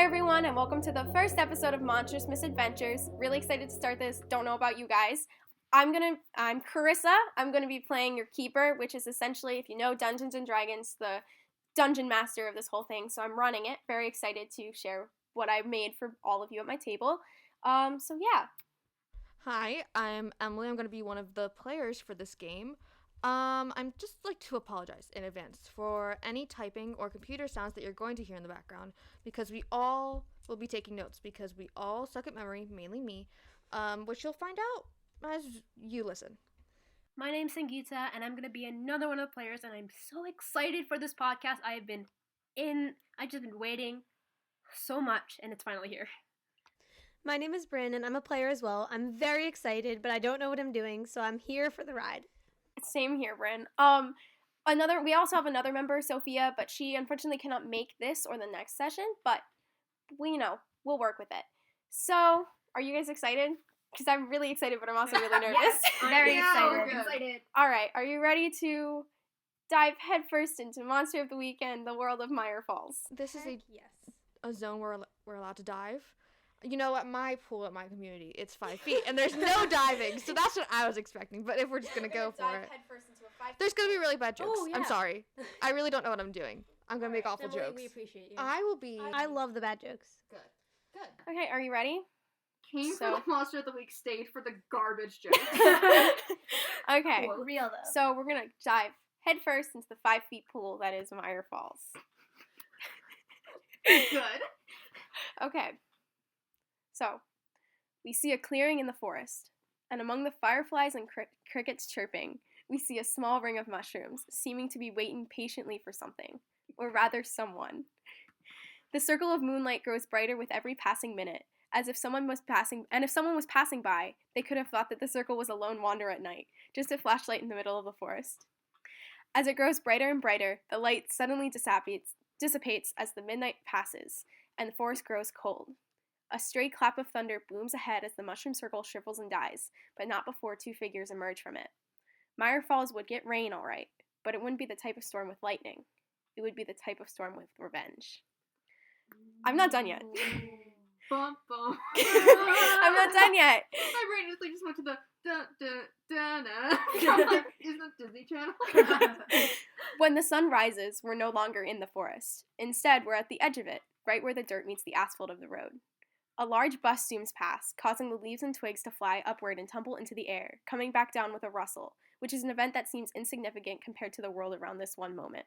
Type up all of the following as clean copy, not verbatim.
everyone, and welcome to the first episode of Monstrous Misadventures. Really excited to start this. Don't know about you guys. I'm Carissa. I'm gonna be playing your keeper, which is essentially, if you know Dungeons and Dragons, the dungeon master of this whole thing. So I'm running it. Very excited to share what I made for all of you at my table. So yeah. Hi, I'm Emily. I'm going to be one of the players for this game. I'm just like to apologize in advance for any typing or computer sounds that you're going to hear in the background, because we all will be taking notes because we all suck at memory, mainly me, which you'll find out as you listen. My name's Sangeeta, and I'm going to be another one of the players, and I'm so excited for this podcast. I've just been waiting so much, and it's finally here. My name is Bryn, and I'm a player as well. I'm very excited, but I don't know what I'm doing, so I'm here for the ride. Same here, Bryn. We also have another member, Sophia, but she unfortunately cannot make this or the next session, but we'll work with it. So, are you guys excited? Because I'm really excited, but I'm also really nervous. Yes, very excited. All right, are you ready to dive headfirst into Monster of the Weekend, the world of Myre Falls? This is Yes. a zone where we're allowed to dive. You know, at my pool, at my community, it's 5 feet, and there's no diving, so that's what I was expecting. But if we're just going to go for it, there's going to be really bad jokes. Oh, yeah. I'm sorry. I really don't know what I'm doing. I'm going to make awful jokes. We appreciate you. I love the bad jokes. Good. Okay, are you ready? Came for the Monster of the Week, stayed for the garbage jokes. Okay. For real, though. So we're going to dive headfirst into the 5 feet pool that is Myre Falls. Good. Okay. So, we see a clearing in the forest, and among the fireflies and crickets chirping, we see a small ring of mushrooms, seeming to be waiting patiently for something, or rather someone. The circle of moonlight grows brighter with every passing minute, as if someone was passing, and if someone was passing by, they could have thought that the circle was a lone wanderer at night, just a flashlight in the middle of the forest. As it grows brighter and brighter, the light suddenly dissipates as the midnight passes, and the forest grows cold. A stray clap of thunder booms ahead as the mushroom circle shrivels and dies, but not before 2 figures emerge from it. Myre Falls would get rain, all right, but it wouldn't be the type of storm with lightning. It would be the type of storm with revenge. I'm not done yet. Bum, bum. I'm not done yet. My brain just went to the da-da-da-na. I'm like, is that Disney Channel? When the sun rises, we're no longer in the forest. Instead, we're at the edge of it, right where the dirt meets the asphalt of the road. A large bus zooms past, causing the leaves and twigs to fly upward and tumble into the air, coming back down with a rustle, which is an event that seems insignificant compared to the world around this one moment.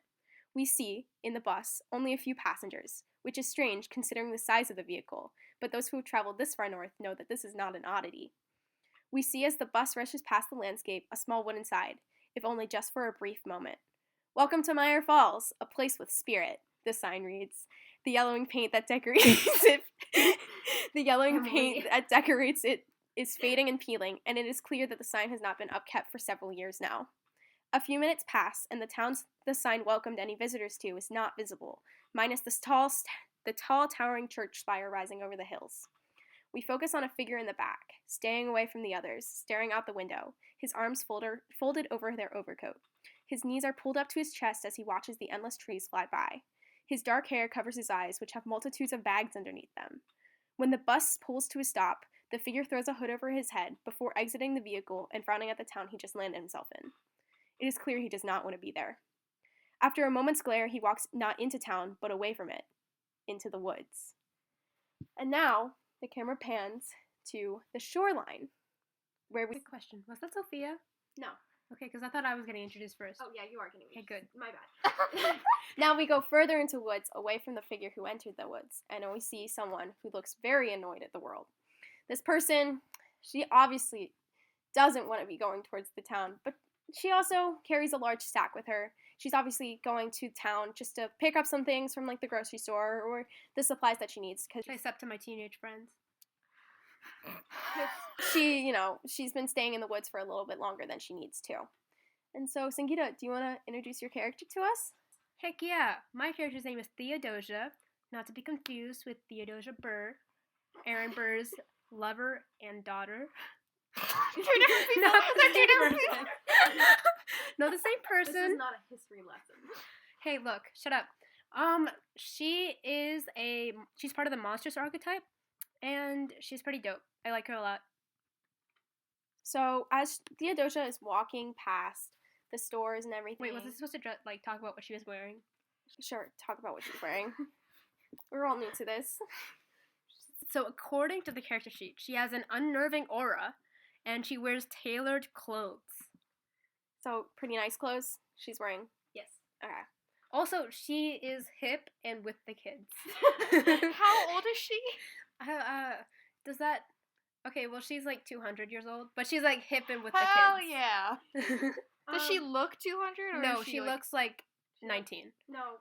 We see, in the bus, only a few passengers, which is strange considering the size of the vehicle, but those who have traveled this far north know that this is not an oddity. We see as the bus rushes past the landscape a small wooden sign, if only just for a brief moment. "Welcome to Myre Falls, a place with spirit," the sign reads. The yellowing paint that decorates it is fading and peeling, and it is clear that the sign has not been upkept for several years now. A few minutes pass, and the town the sign welcomed any visitors to is not visible, minus the tall towering church spire rising over the hills. We focus on a figure in the back, staying away from the others, staring out the window, his arms folded over their overcoat. His knees are pulled up to his chest as he watches the endless trees fly by. His dark hair covers his eyes, which have multitudes of bags underneath them. When the bus pulls to a stop, the figure throws a hood over his head before exiting the vehicle and frowning at the town he just landed himself in. It is clear he does not want to be there. After a moment's glare, he walks not into town, but away from it, into the woods. And now, the camera pans to the shoreline, where we... Quick question. Was that Sophia? No. Okay, because I thought I was getting introduced first. Oh, yeah, you are getting Okay, good. My bad. Now we go further into woods, away from the figure who entered the woods, and we see someone who looks very annoyed at the world. This person, she obviously doesn't want to be going towards the town, but she also carries a large sack with her. She's obviously going to town just to pick up some things from, like, the grocery store or the supplies that she needs. Should I step to my teenage friends? She's been staying in the woods for a little bit longer than she needs to. And so, Sangeeta, do you want to introduce your character to us? Heck yeah. My character's name is Theodosia, not to be confused with Theodosia Burr, Aaron Burr's lover and daughter. Two different people. They're two different people. No, the same person. This is not a history lesson. Hey, look, shut up. She's part of the monstrous archetype, and she's pretty dope. I like her a lot. So as Theodosia is walking past the stores and everything. Wait, was I supposed to talk about what she was wearing? Sure, talk about what she's wearing. We're all new to this. So according to the character sheet, she has an unnerving aura, and she wears tailored clothes. So pretty nice clothes she's wearing. Yes. Okay. Also, she is hip and with the kids. How old is she? Does that... Okay, well, she's like 200 years old, but she's like hip and with the Hell kids. yeah. Does she look 200? Or No, is she looks like 19. No,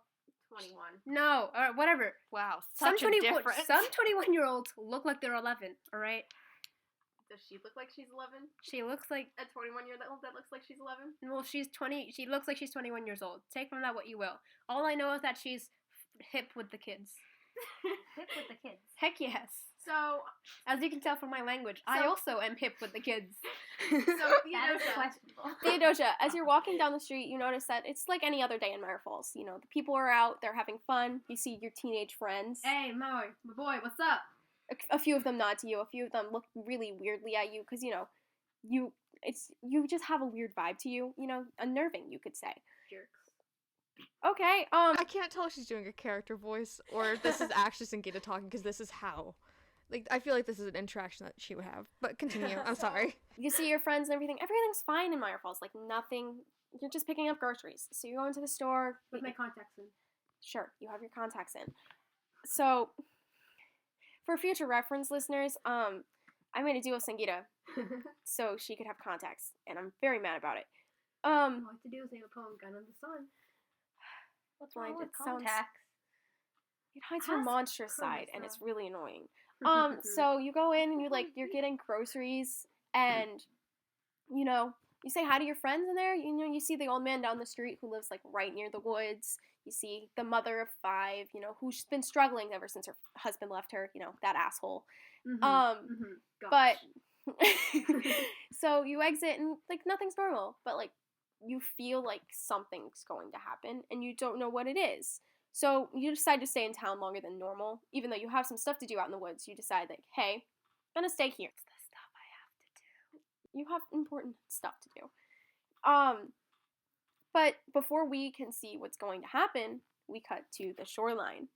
21. No, or whatever. Wow, such a difference. Some 21-year-olds look like they're 11, all right? Does she look like she's 11? She looks like... A 21-year-old that looks like she's 11? Well, she's 20... She looks like she's 21 years old. Take from that what you will. All I know is that she's hip with the kids. Hip with the kids. Heck yes. So, As you can tell from my language, I also am hip with the kids. so That is Theodosia, questionable. Theodosia, as you're walking down the street, you notice that it's like any other day in Myre Falls. You know, the people are out, they're having fun. You see your teenage friends. Hey, my boy, what's up? A few of them nod to you. A few of them look really weirdly at you because, you know, you just have a weird vibe to you. You know, unnerving, you could say. jerks. Okay, I can't tell if she's doing a character voice or if this is actually Sangeeta talking, because this is how. Like, I feel like this is an interaction that she would have. But continue. I'm sorry. you see your friends and everything. Everything's fine in Myre Falls. Like, nothing. You're just picking up groceries. So you go into the store. With my contacts in. Sure, you have your contacts in. So, for future reference listeners, I made a deal with Sangeeta so she could have contacts, and I'm very mad about it. All I have to do is aim a poem gun on the sun. What's Blind, wrong with it sounds- contacts? It hides her Ask monstrous side, and Carissa. it's really annoying. So you go in and you're getting groceries, and, you know, you say hi to your friends in there. You know, you see the old man down the street who lives, like, right near the woods. You see the mother of 5, you know, who's been struggling ever since her husband left her, you know, that asshole. Gosh. But, so you exit and, like, nothing's normal, but, like, you feel like something's going to happen, and you don't know what it is. So you decide to stay in town longer than normal, even though you have some stuff to do out in the woods. You decide, like, hey, I'm gonna stay here. It's the stuff I have to do. You have important stuff to do. But before we can see what's going to happen, we cut to the shoreline.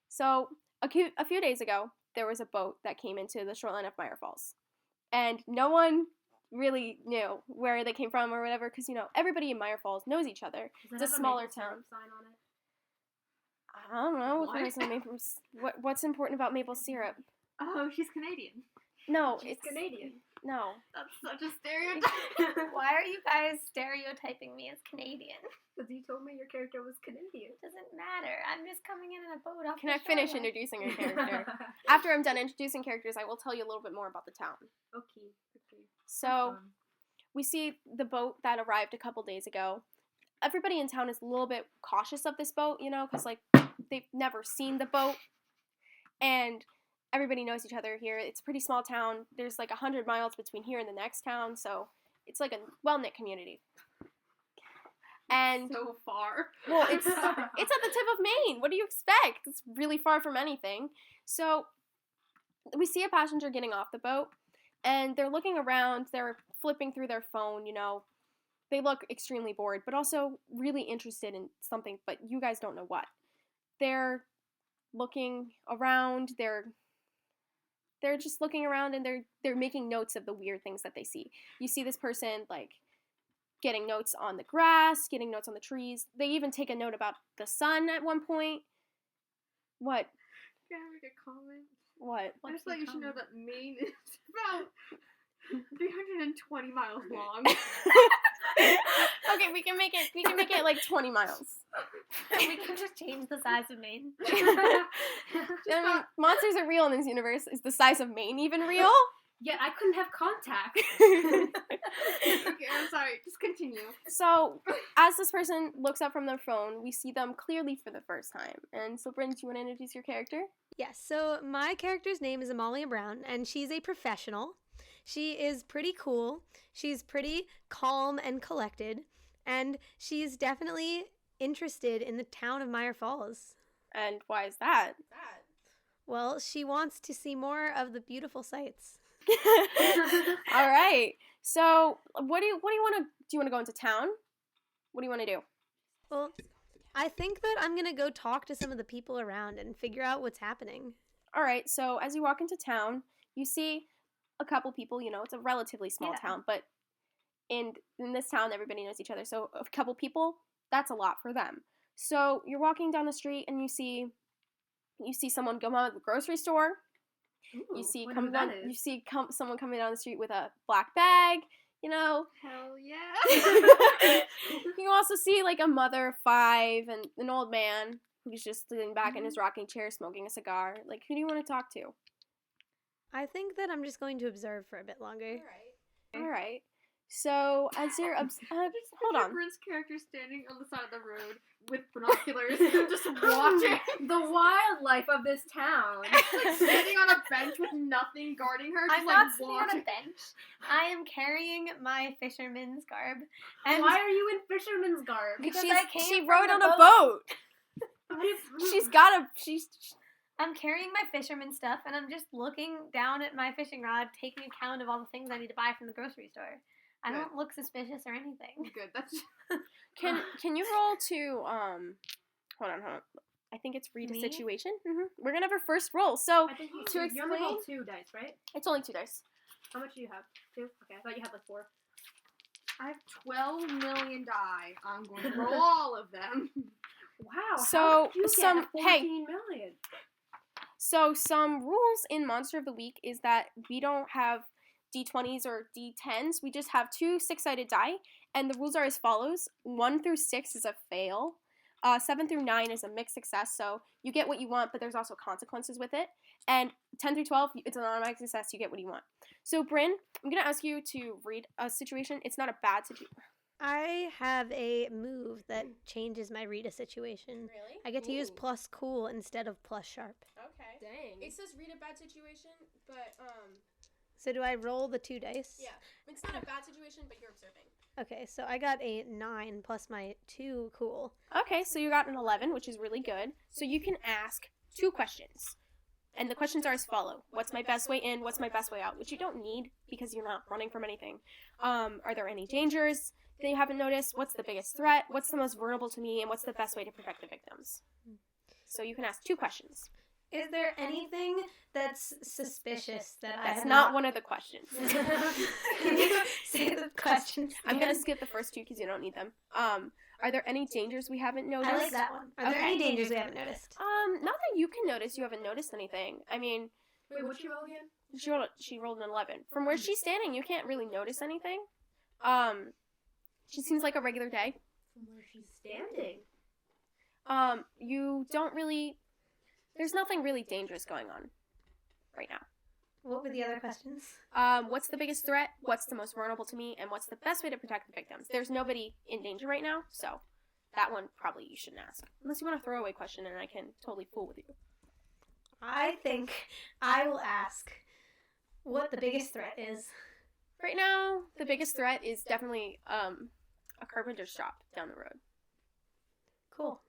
So a few days ago, there was a boat that came into the shoreline of Myre Falls, and no one really knew where they came from or whatever, because, you know, everybody in Myre Falls knows each other. Does It's it a have smaller maple syrup town. sign on it? I don't know. What? What's important about maple syrup? Oh, she's Canadian. No, She's Canadian. No. That's such a stereotype. Why are you guys stereotyping me as Canadian? Because you told me your character was Canadian. Doesn't matter. I'm just coming in a boat off Can the I finish shoreline. introducing your character? After I'm done introducing characters, I will tell you a little bit more about the town. Okay. So, we see the boat that arrived a couple days ago. Everybody in town is a little bit cautious of this boat, you know, because, like, they've never seen the boat. And everybody knows each other here. It's a pretty small town. There's, like, 100 miles between here and the next town, so it's like a well-knit community. And, So far. well, it's at the tip of Maine. What do you expect? It's really far from anything. So, we see a passenger getting off the boat, and they're looking around. They're flipping through their phone, you know. They look extremely bored, but also really interested in something, but you guys don't know what. They're looking around. They're just looking around, and they're making notes of the weird things that they see. You see this person, like, getting notes on the grass, getting notes on the trees. They even take a note about the sun at one point. What? Can I make a comment? What? I just thought you should know that Maine is about 320 miles long. Okay, we can make it like 20 miles. We can just change the size of Maine. I mean, monsters are real in this universe. Is the size of Maine even real? Yet I couldn't have contact. Okay, I'm sorry. Just continue. So, as this person looks up from their phone, we see them clearly for the first time. And so, Bryn, do you want to introduce your character? Yes, so my character's name is Amalia Brown, and she's a professional. She is pretty cool. She's pretty calm and collected, and she's definitely interested in the town of Myre Falls. And why is that? Well, she wants to see more of the beautiful sights. All right. So, what do you want to do? You want to go into town? What do you want to do? Well, I think that I'm going to go talk to some of the people around and figure out what's happening. All right. So, as you walk into town, you see a couple people. It's a relatively small town, but in this town, everybody knows each other. So, a couple people, that's a lot for them. So, you're walking down the street and you see someone come out of the grocery store. Ooh, You see wonder who that is. someone coming down the street with a black bag. Hell yeah. You also see like a mother of 5 and an old man who's just sitting back in his rocking chair smoking a cigar. Like, who do you want to talk to? I think that I'm just going to observe for a bit longer. All right. So as you're hold on. Bryn's character standing on the side of the road with binoculars, just watching. The wildlife of this town. Like sitting on a bench with nothing guarding her. Just I'm like not sitting on watching. a bench. I am carrying my fisherman's garb. And Why are you in fisherman's garb? Because She I came rode from on a a boat. She's I'm carrying my fisherman stuff, and I'm just looking down at my fishing rod, taking account of all the things I need to buy from the grocery store. I Good. don't look suspicious or anything. Good. That's Can you roll to hold on. I think it's read a Me? situation. We're gonna have our first roll. So I think to you only rolled explain, 2 dice, right? it's only 2 dice. How much do you have? 2? Okay, I thought you had like 4. I have 12 million die. I'm going to roll all of them. Wow. So, how did you some- get a hey. 14 million? So some rules in Monster of the Week is that we don't have D20s or D10s. We just have 2 6-sided die, and the rules are as follows: 1 through 6 is a fail. 7 through 9 is a mixed success, so you get what you want, but there's also consequences with it. And 10 through 12, it's an automatic success, you get what you want. So, Bryn, I'm going to ask you to read a situation. It's not a bad situation. I have a move that changes my read a situation. Really? I get to use plus cool instead of plus sharp. Okay. Dang. It says read a bad situation, but, So do I roll the 2 dice? yeah. It's not a bad situation, but you're observing. Okay, so I got a 9 plus my 2 cool. Okay, so you got an 11, which is really good. So you can ask 2 questions. And the questions are as follow. What's my best way in? What's my best way out? Which you don't need because you're not running from anything. Are there any dangers that you haven't noticed? What's the biggest threat? What's the most vulnerable to me? And what's the best way to protect the victims? So you can ask 2 questions. Is there anything that's suspicious that I That's have not one of the questions. Can you say the questions? I'm going to skip the first 2 because you don't need them. Are there any dangers we haven't noticed? I like that one. Are there Okay. any dangers we haven't noticed? Not that you can notice. You haven't noticed anything. I mean, Wait, what'd you roll again? she rolled an 11. From where she's standing, you can't really notice anything. She seems like a regular day. From where she's standing. You don't really... There's nothing really dangerous going on right now. What were the other questions? What's the biggest threat? What's the most vulnerable to me? And what's the best way to protect the victims? There's nobody in danger right now, so that one probably you shouldn't ask. Unless you want a throwaway question and I can totally fool with you. I think I will ask what the biggest threat is. Right now, the biggest threat is definitely a carpenter shop down the road. Cool.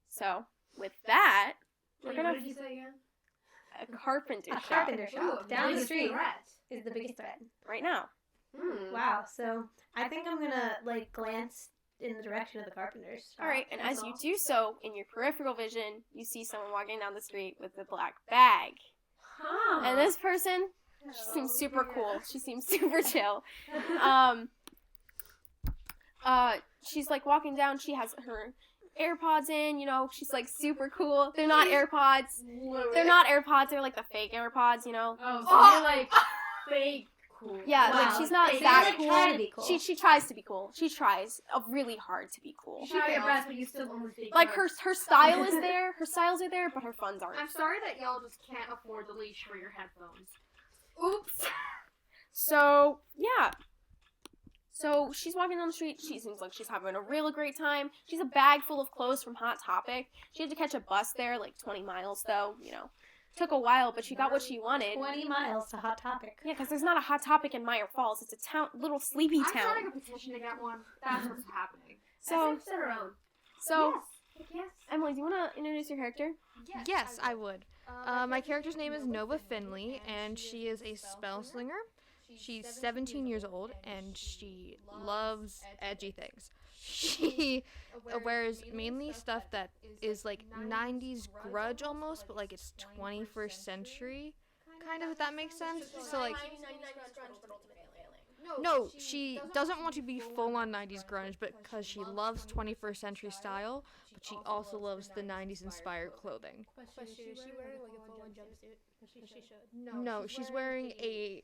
So, with that, we're Wait, gonna... what did you say again? A carpenter A shop. carpenter shop Ooh, down the biggest street threat. is the biggest threat. Right now. Wow. So I think I'm gonna like glance in the direction of the carpenter's shop. All right, and That's as you all. do so, in your peripheral vision, you see someone walking down the street with a black bag. Huh. And this person, she seems super cool. She seems super chill. She's like walking down. She has her AirPods in. She's like super cool. They're not AirPods. They're not AirPods. They're like the fake AirPods. Oh, so you're like fake cool. Yeah, Wow. like she's not They, that like, cool. try to be cool. She tries to be cool. She tries really hard to be cool. You try your best, but you still only fake Like yours. her style is there. Her styles are there, but her funds aren't. I'm sorry that y'all just can't afford the leash for your headphones. Oops. So, yeah. So, she's walking down the street. She seems like she's having a real great time. She's a bag full of clothes from Hot Topic. She had to catch a bus there, like 20 miles, though. Took a while, but she got what she wanted. 20 miles to Hot Topic. Yeah, because there's not a Hot Topic in Myre Falls. It's a little sleepy I'm town. starting a petition to get one. That's what's happening. So, Set her own. So, Yes. Emily, do you want to introduce your character? Yes, I would. My character's name is Nova Finley, and she is a spell slinger. She's 17 years old, and she loves edgy things. She wears mainly stuff that is like 90s grudge almost, but like it's 21st century, kind of, if that makes sense. So like, no, she doesn't want to be full-on 90s grunge, but because she loves 21st century style, but she also loves the 90s inspired clothing. Is she wearing like a full-on jumpsuit? Because she should. No, she's wearing a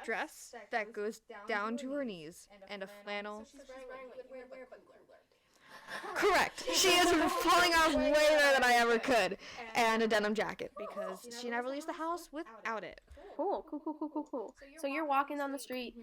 dress that goes down to her knees and a flannel. Correct. She is falling off way better than I ever could, and a denim jacket because she never leaves the house without it. Cool. So you're walking down the street.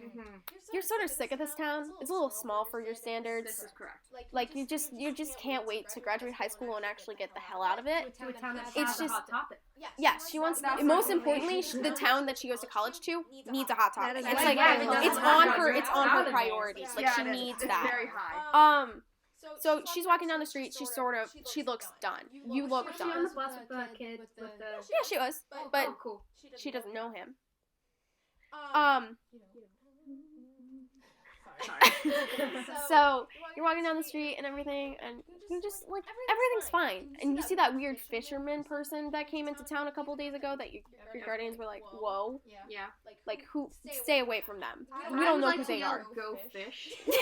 You're sort of sick of this town. It's a little small for your standards. This is correct. Like you just can't wait to graduate high school and actually get the hell out of it. To a town that It's has a just- hot topic. Yes, she wants. Most importantly, the town that she goes to college to needs a hot topic. That is It's right. like Yeah, it's on her priorities. Like she it is. needs It's that. very high. So she's walking down the street. She looks done. You look Was she on done. the bus with the kid with the? Yeah, she was, but Oh, cool. she doesn't know him. So you're walking down the street and everything, and you just like everything's fine. And you see that weird fisherman person that came into town a couple days ago that your guardians were like, whoa, Yeah. like who? Stay away from them. We don't know who they are. Go fish. We're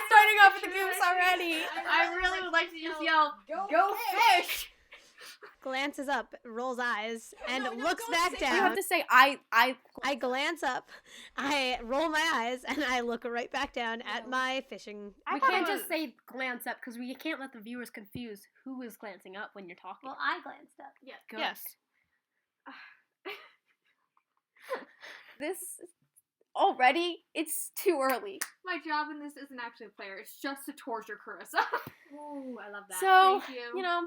starting off with the goofs already. I really would like to just yell, go fish! Glances up, rolls eyes, and looks back You down. have to say I I glance up, I roll my eyes, and I look right back down at my fishing. We can't just say glance up because we can't let the viewers confuse who is glancing up when you're talking. Well, I glanced up. Good. Yes. This already, it's too early. My job in this isn't actually a player, it's just to torture Carissa. Ooh, I love that. So, Thank you. you know,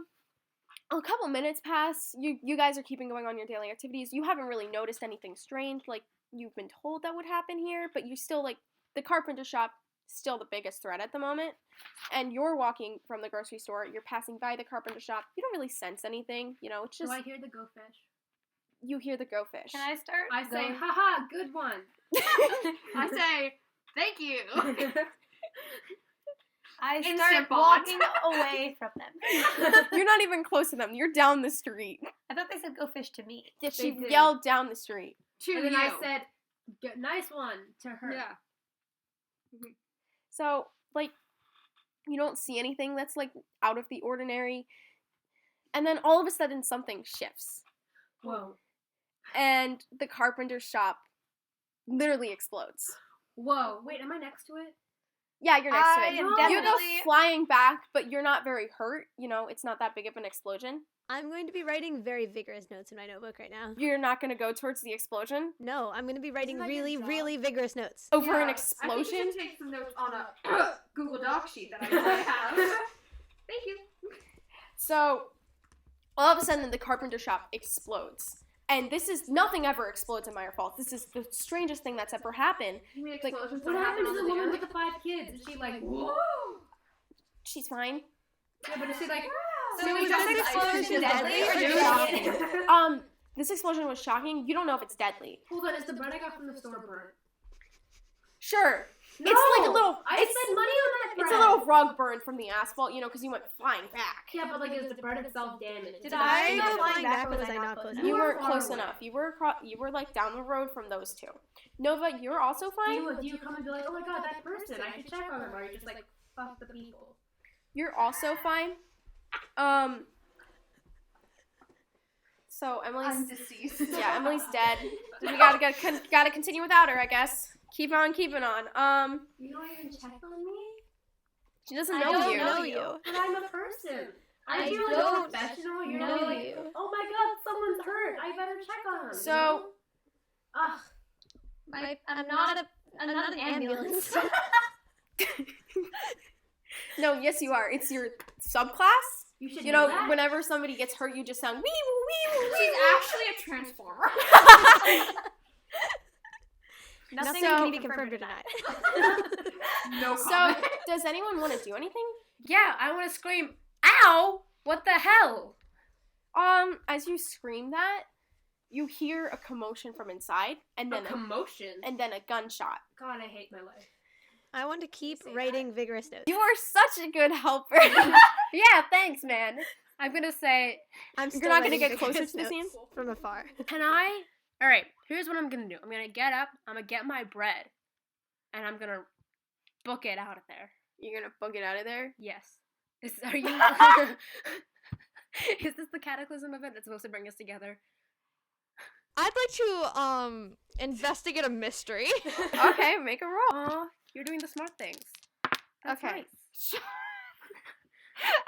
a couple minutes pass. You guys are keeping going on your daily activities. You haven't really noticed anything strange, like you've been told that would happen here, but you still, like, the carpenter shop, still the biggest threat at the moment. And you're walking from the grocery store, you're passing by the carpenter shop, you don't really sense anything, you know, it's just, Do I hear the go fish? you hear the go fish. Can I start? I say, going? haha, good one. I say, thank you. I Instant start bond. walking away from them. You're not even close to them, you're down the street. I thought they said go fish to me. Yeah, she did. yelled down the street. To And then you. I said, nice one to her. Yeah. So, like, you don't see anything that's, like, out of the ordinary. And then all of a sudden something shifts. Whoa. And the carpenter shop literally explodes. Whoa. Wait, am I next to it? Yeah, you're next to I it. am You go definitely- flying back, but you're not very hurt. You know, it's not that big of an explosion. I'm going to be writing very vigorous notes in my notebook right now. You're not going to go towards the explosion No, I'm going to be writing Isn't that your really, job? really vigorous notes. over an I explosion. think you should take some notes on a Google Doc sheet that I already have. Thank you. So, all of a sudden, the carpenter shop explodes. And this is, nothing ever explodes in Myre Falls. This is the strangest thing that's ever happened. You mean Like, explosions What don't happen happened to on the the woman daily? with the 5 kids? Is she like, whoa? She's fine. Yeah, but is she like, So was is this this explosion deadly or just just- This explosion was shocking. You don't know if it's deadly. hold on, is the bread I got from the store burnt? Sure. No! It's like a little, I it's, spent money on that bread. it's a little rug burn from the asphalt, you know, because you went flying back. Yeah, but like, is the bread itself damaged? Did I go flying back or was I not close You enough? weren't far close away. enough. You were like down the road from those two. Nova, you're also fine. Do you come and be like, oh my god, that person, I should check on them, or are you just like, fuck the people? You're also fine. So I'm Emily's deceased. yeah, Emily's dead. We gotta continue without her, I guess. Keep on keeping on. You don't even check on me? She doesn't I know don't you. know you. But I'm a person. I I feel like don't a professional. You're know not like, you. oh my god, someone's hurt. I better check on them. So- Ugh. I'm not an ambulance. No, yes you are. It's your subclass. You should You know, that. whenever somebody gets hurt, you just sound wee woo wee woo. She's actually a transformer. Nothing So- can be confirmed or denied. No So, comment. does anyone want to do anything? Yeah, I want to scream, ow! What the hell? As you scream that, you hear a commotion from inside, and then commotion. and then a gunshot. God, I hate my life. I want to keep writing vigorous notes. You are such a good helper. Yeah, thanks, man. I'm gonna say, I'm You're not gonna writing get closer vigorous to the scene? notes from afar. can I? Alright, here's what I'm gonna do. I'm gonna get up, I'm gonna get my bread, and I'm gonna book it out of there. You're gonna book it out of there? Yes. Are you... Is this the cataclysm event that's supposed to bring us together? I'd like to investigate a mystery. Okay, make a roll. Aw, you're doing the smart things. That's Okay. nice.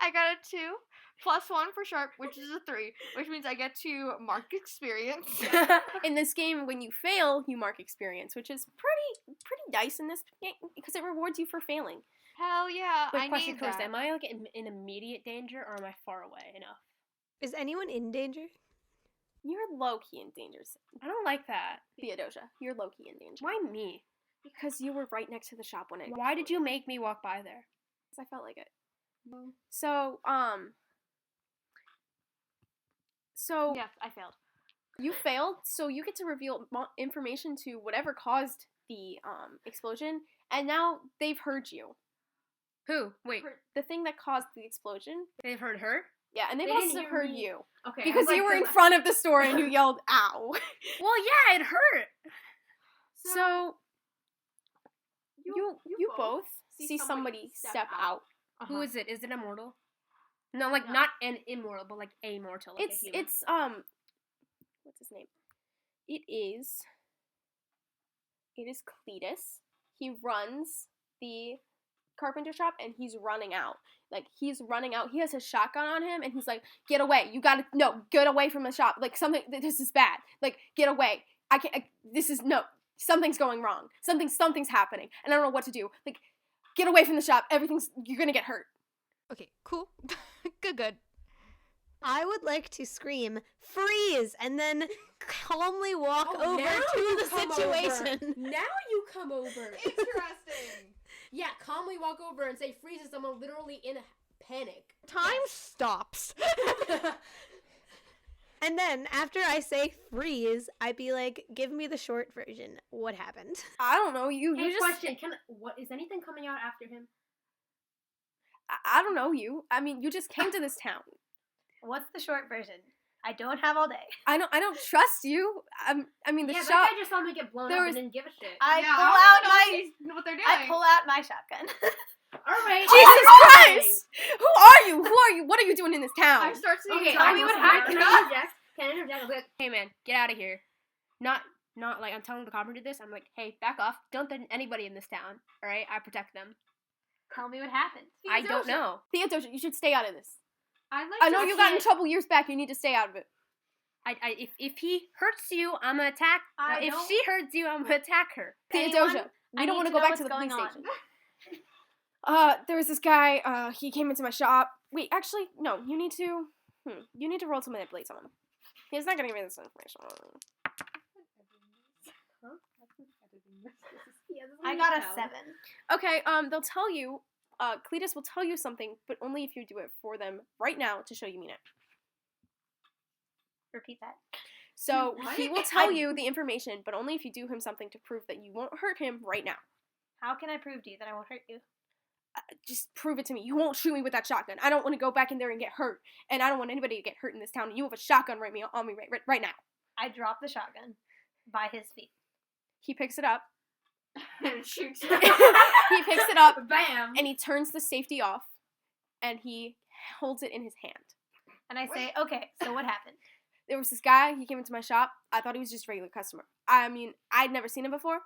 I got a 2 plus 1 for sharp, which is a 3, which means I get to mark experience. In this game, when you fail, you mark experience, which is pretty nice in this game because it rewards you for failing. Hell yeah, Wait, I question need first. that. Am I like in immediate danger or am I far away enough? Is anyone in danger? You're low key in danger, I don't like that. Theodosia. You're low key in danger Why me? because you were right next to the shop when it. Why did you make me walk by there? Because I felt like it. So Yes, I failed. you failed, so you get to reveal information to whatever caused the explosion, and now they've heard you. Who? Wait, The thing that caused the explosion. they've heard her? Yeah, and they've They didn't also hear heard me. you Okay. because you were in front of the store and you yelled "ow." Well, yeah, it hurt. So you both see somebody step out. Who is it? Is it immortal? No, like No. not an immortal, but like a mortal. Like It's a human. it's what's his name? It is Cletus. He runs the carpenter shop and he's running out. Like he's running out. He has his shotgun on him and he's like, "Get away. You got to get away from the shop. Like this is bad. Like get away. Something's going wrong. Something's happening and I don't know what to do. Like get away from the shop. You're going to get hurt." Okay, cool. good. I would like to scream, freeze, and then calmly walk Oh, over now to you the come situation. Now you come over. Interesting. Yeah, calmly walk over and say freeze is someone literally in a panic. Time stops. And then, after I say freeze, I'd be like, give me the short version. What happened? I don't know. You Hey, just question. What is anything coming out after him? I don't know you. I mean, you just came to this town. What's the short version? I don't have all day. I don't trust you. I mean, the Yeah, shop. that guy just saw me get blown there up was- and didn't give a shit. I Yeah, pull I out don't my know what they're doing. I pull out my shotgun. All right. Jesus Christ! Who are you? What are you doing in this town? I start seeing Okay, time tell me what listen, happened. Can Erica. I interject? Can I interject? I'll be like, hey man, get out of here. Not like I'm telling the carpenter this. I'm like, hey, back off. Don't let anybody in this town. All right, I protect them. Tell me what happened. I don't know. Theodosia, you should stay out of this. I'd like I know to you see got in it. trouble years back. You need to stay out of it. If he hurts you, I'm gonna attack. If she hurts you, I'm gonna attack her. Theodosia, we don't want to go back to the police station. There was this guy. He came into my shop. Wait, actually, no. You need to. You need to roll to manipulate someone. He's not gonna give me this information. I got a 7. Okay. They'll tell you. Cletus will tell you something, but only if you do it for them right now to show you mean it. Repeat that. So What? he will tell you the information, but only if you do him something to prove that you won't hurt him right now. How can I prove to you that I won't hurt you? Just prove it to me. You won't shoot me with that shotgun. I don't want to go back in there and get hurt, and I don't want anybody to get hurt in this town. And you have a shotgun on me right now. I drop the shotgun by his feet. He picks it up. And shoots. He picks it up Bam. and he turns the safety off, and he holds it in his hand. And I say, okay, so what happened? There was this guy. He came into my shop. I thought he was just a regular customer. I mean, I'd never seen him before.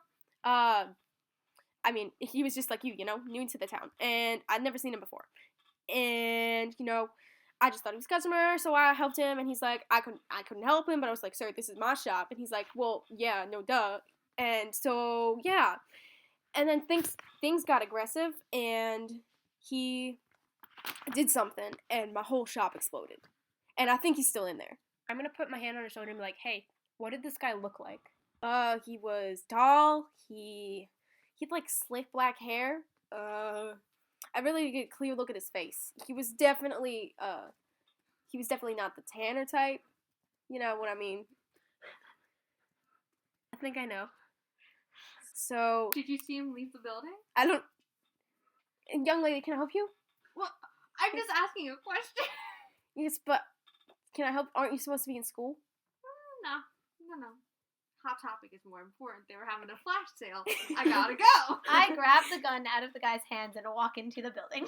I mean, he was just like you, new to the town, and I'd never seen him before. And I just thought he was a customer, so I helped him. And he's like, I couldn't help him, but I was like, sir, this is my shop. And he's like, well, yeah, no, duh. And so yeah, and then things got aggressive, and he did something, and my whole shop exploded. And I think he's still in there. I'm gonna put my hand on her shoulder and be like, hey, what did this guy look like? He was tall. He had like slick black hair. I really get a clear look at his face. He was definitely not the tanner type. You know what I mean? I think I know. So, Did you see him leave the building? I don't... Young lady, can I help you? Well, I'm just asking a question. Yes, but can I help? Aren't you supposed to be in school? No. Hot Topic is more important. They were having a flash sale. I gotta go. I grab the gun out of the guy's hands and walk into the building.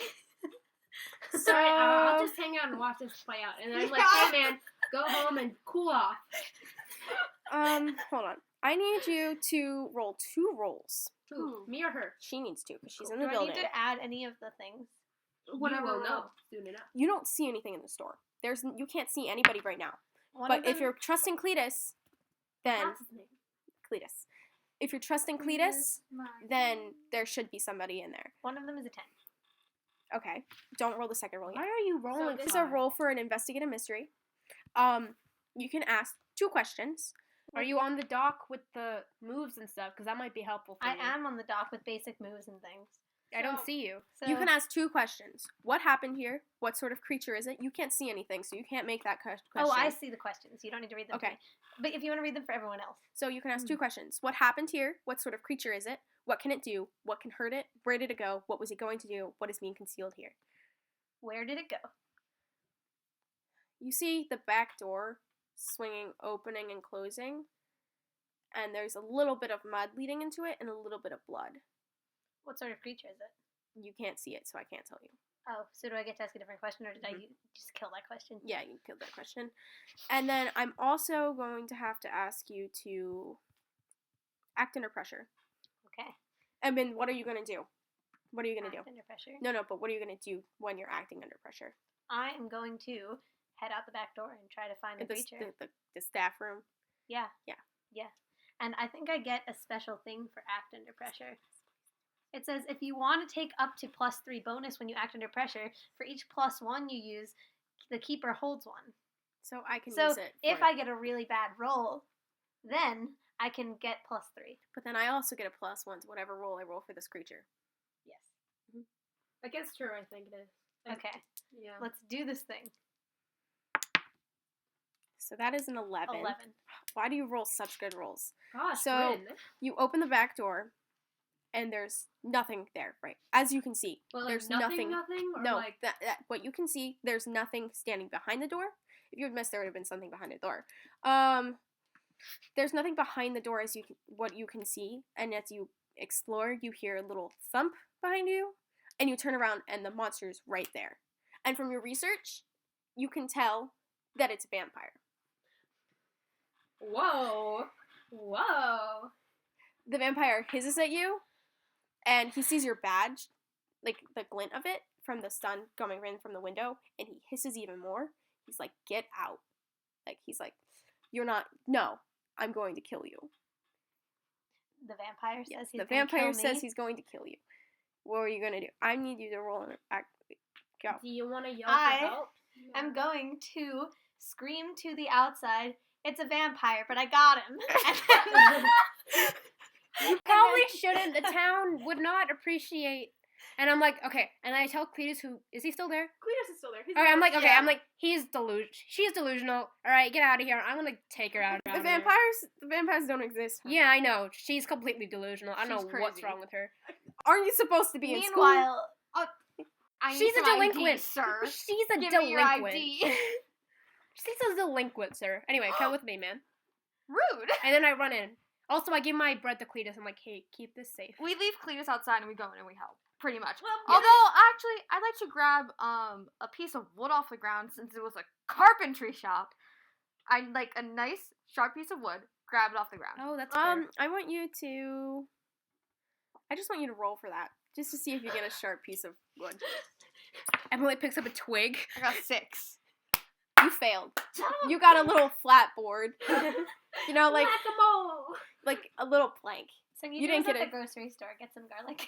So, I'll just hang out and watch this play out. And then I'm like, hey man, go home and cool off. hold on. I need you to roll 2 rolls. Who? Me or her? She needs to, because she's in Do the I building. need to add any of the things? Whatever You will know roll. soon enough. You don't see anything in the store. You can't see anybody right now. One But of if them- you're trusting Cletus, then What's his name? Cletus. If you're trusting Cletus, then there should be somebody in there. one of them is a 10. Okay. Don't roll the second roll yet. Why are you rolling? This is a roll for an investigative mystery. You can ask 2 questions. Are you on the dock with the moves and stuff? Because that might be helpful for I you. am on the dock with basic moves and things. I don't So- see you. So You can ask 2 questions. What happened here? What sort of creature is it? You can't see anything, so you can't make that question. Oh, I see the questions. You don't need to read them. to Okay. me. But if you want to read them for everyone else. So you can ask 2 questions. What happened here? What sort of creature is it? What can it do? What can hurt it? Where did it go? What was it going to do? What is being concealed here? Where did it go? You see the back door swinging, opening, and closing. And there's a little bit of mud leading into it and a little bit of blood. What sort of creature is it? You can't see it, so I can't tell you. Oh, so do I get to ask a different question, or did I just kill that question? Yeah, you killed that question. And then I'm also going to have to ask you to act under pressure. Okay. I mean, what are you going to do? What are you going to do? Act under pressure. No, but what are you going to do when you're acting under pressure? I am going to head out the back door and try to find the creature. The staff room. Yeah. Yeah. Yeah. And I think I get a special thing for act under pressure. It says if you want to take up to +3 bonus when you act under pressure, for each +1 you use, the keeper holds 1. So I can So use it. if for- I get a really bad roll, then I can get +3. But then I also get a +1 to whatever roll I roll for this creature. Yes. Against her, I think it is. Okay. Yeah. Let's do this thing. So that is an 11. 11. Why do you roll such good rolls? Gosh, So- Bryn. You open the back door, and there's nothing there, right? As you can see, Well, like there's nothing, or No, like that what you can see, there's nothing standing behind the door. If you had missed, there would have been something behind the door. There's nothing behind the door as what you can see, and as you explore, you hear a little thump behind you, and you turn around, and the monster's right there. And from your research, you can tell that it's a vampire. whoa. The vampire hisses at you, and he sees your badge, like the glint of it from the sun coming in from the window, and he hisses even more. He's like, "Get out!" Like he's like, "You're not. No, I'm going to kill you." The vampire says Yes, he's the gonna vampire kill says me. he's going to kill you. What are you gonna do? I need you to roll an act. Go. Do you want to yell I for help? I'm going to scream to the outside, "It's a vampire, but I got him." You probably shouldn't. The town would not appreciate. And I'm like, okay. And I tell Cletus, who is he still there? Cletus is still there. He's All right, I'm like, okay. Yeah. I'm like, she's delusional. All right, get out of here. I'm gonna take her out. The vampires don't exist. honey. Yeah, I know. She's completely delusional. I don't She's know what's crazy. wrong with her. Aren't you supposed to be in school? Meanwhile, I need She's a some ID, delinquent, sir. She's a Give me your delinquent. ID. She's a delinquent, sir. Anyway, come with me, man. Rude. And then I run in. Also, I give my bread to Cletus. I'm like, hey, keep this safe. We leave Cletus outside and we go in and we help. Pretty much. Well, Although, actually, I'd like to grab a piece of wood off the ground since it was a carpentry shop. I'd like a nice, sharp piece of wood, grab it off the ground. Oh, that's fair. I want you to. I just want you to roll for that, just to see if you get a sharp piece of wood. Emily picks up a twig. I got 6. You failed. You got a little flat board. You know, like a little plank. so You you didn't didn't get at the grocery store, get some garlic.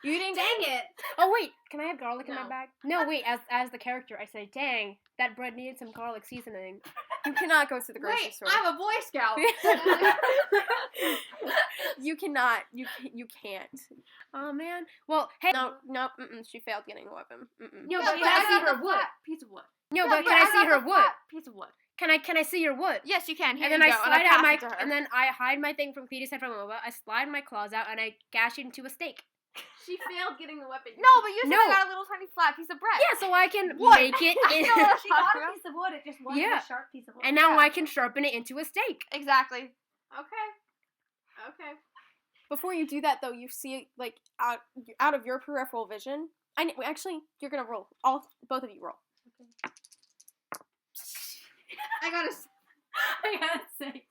You didn't. Dang it! Oh wait, can I have garlic in my No. bag? No, wait. As the character, I say, dang, that bread needed some garlic seasoning. You cannot go to the grocery Wait, store. I'm a Boy Scout. You cannot. You can't. Oh man. Well, hey. No. She failed getting a weapon. No, Yeah, but can I see her wood? Piece of wood. No, Yeah, but can I see her wood? Piece of wood. Can I see your wood? Yes, you can. Here And then you I go. slide pass out it to her. and then I hide my thing from Cletus and from Nova. I slide my claws out and I gash it into a steak. She failed getting the weapon. No, but you said No. I got a little tiny flat piece of bread. Yeah, so I can What? make it in. No, she got a piece of wood. It just wasn't Yeah. a sharp piece of wood. And now Yeah. I can sharpen it into a steak. Exactly. Okay. Before you do that, though, you see like out of your peripheral vision. Actually, you're gonna roll. Both of you roll. I got a say.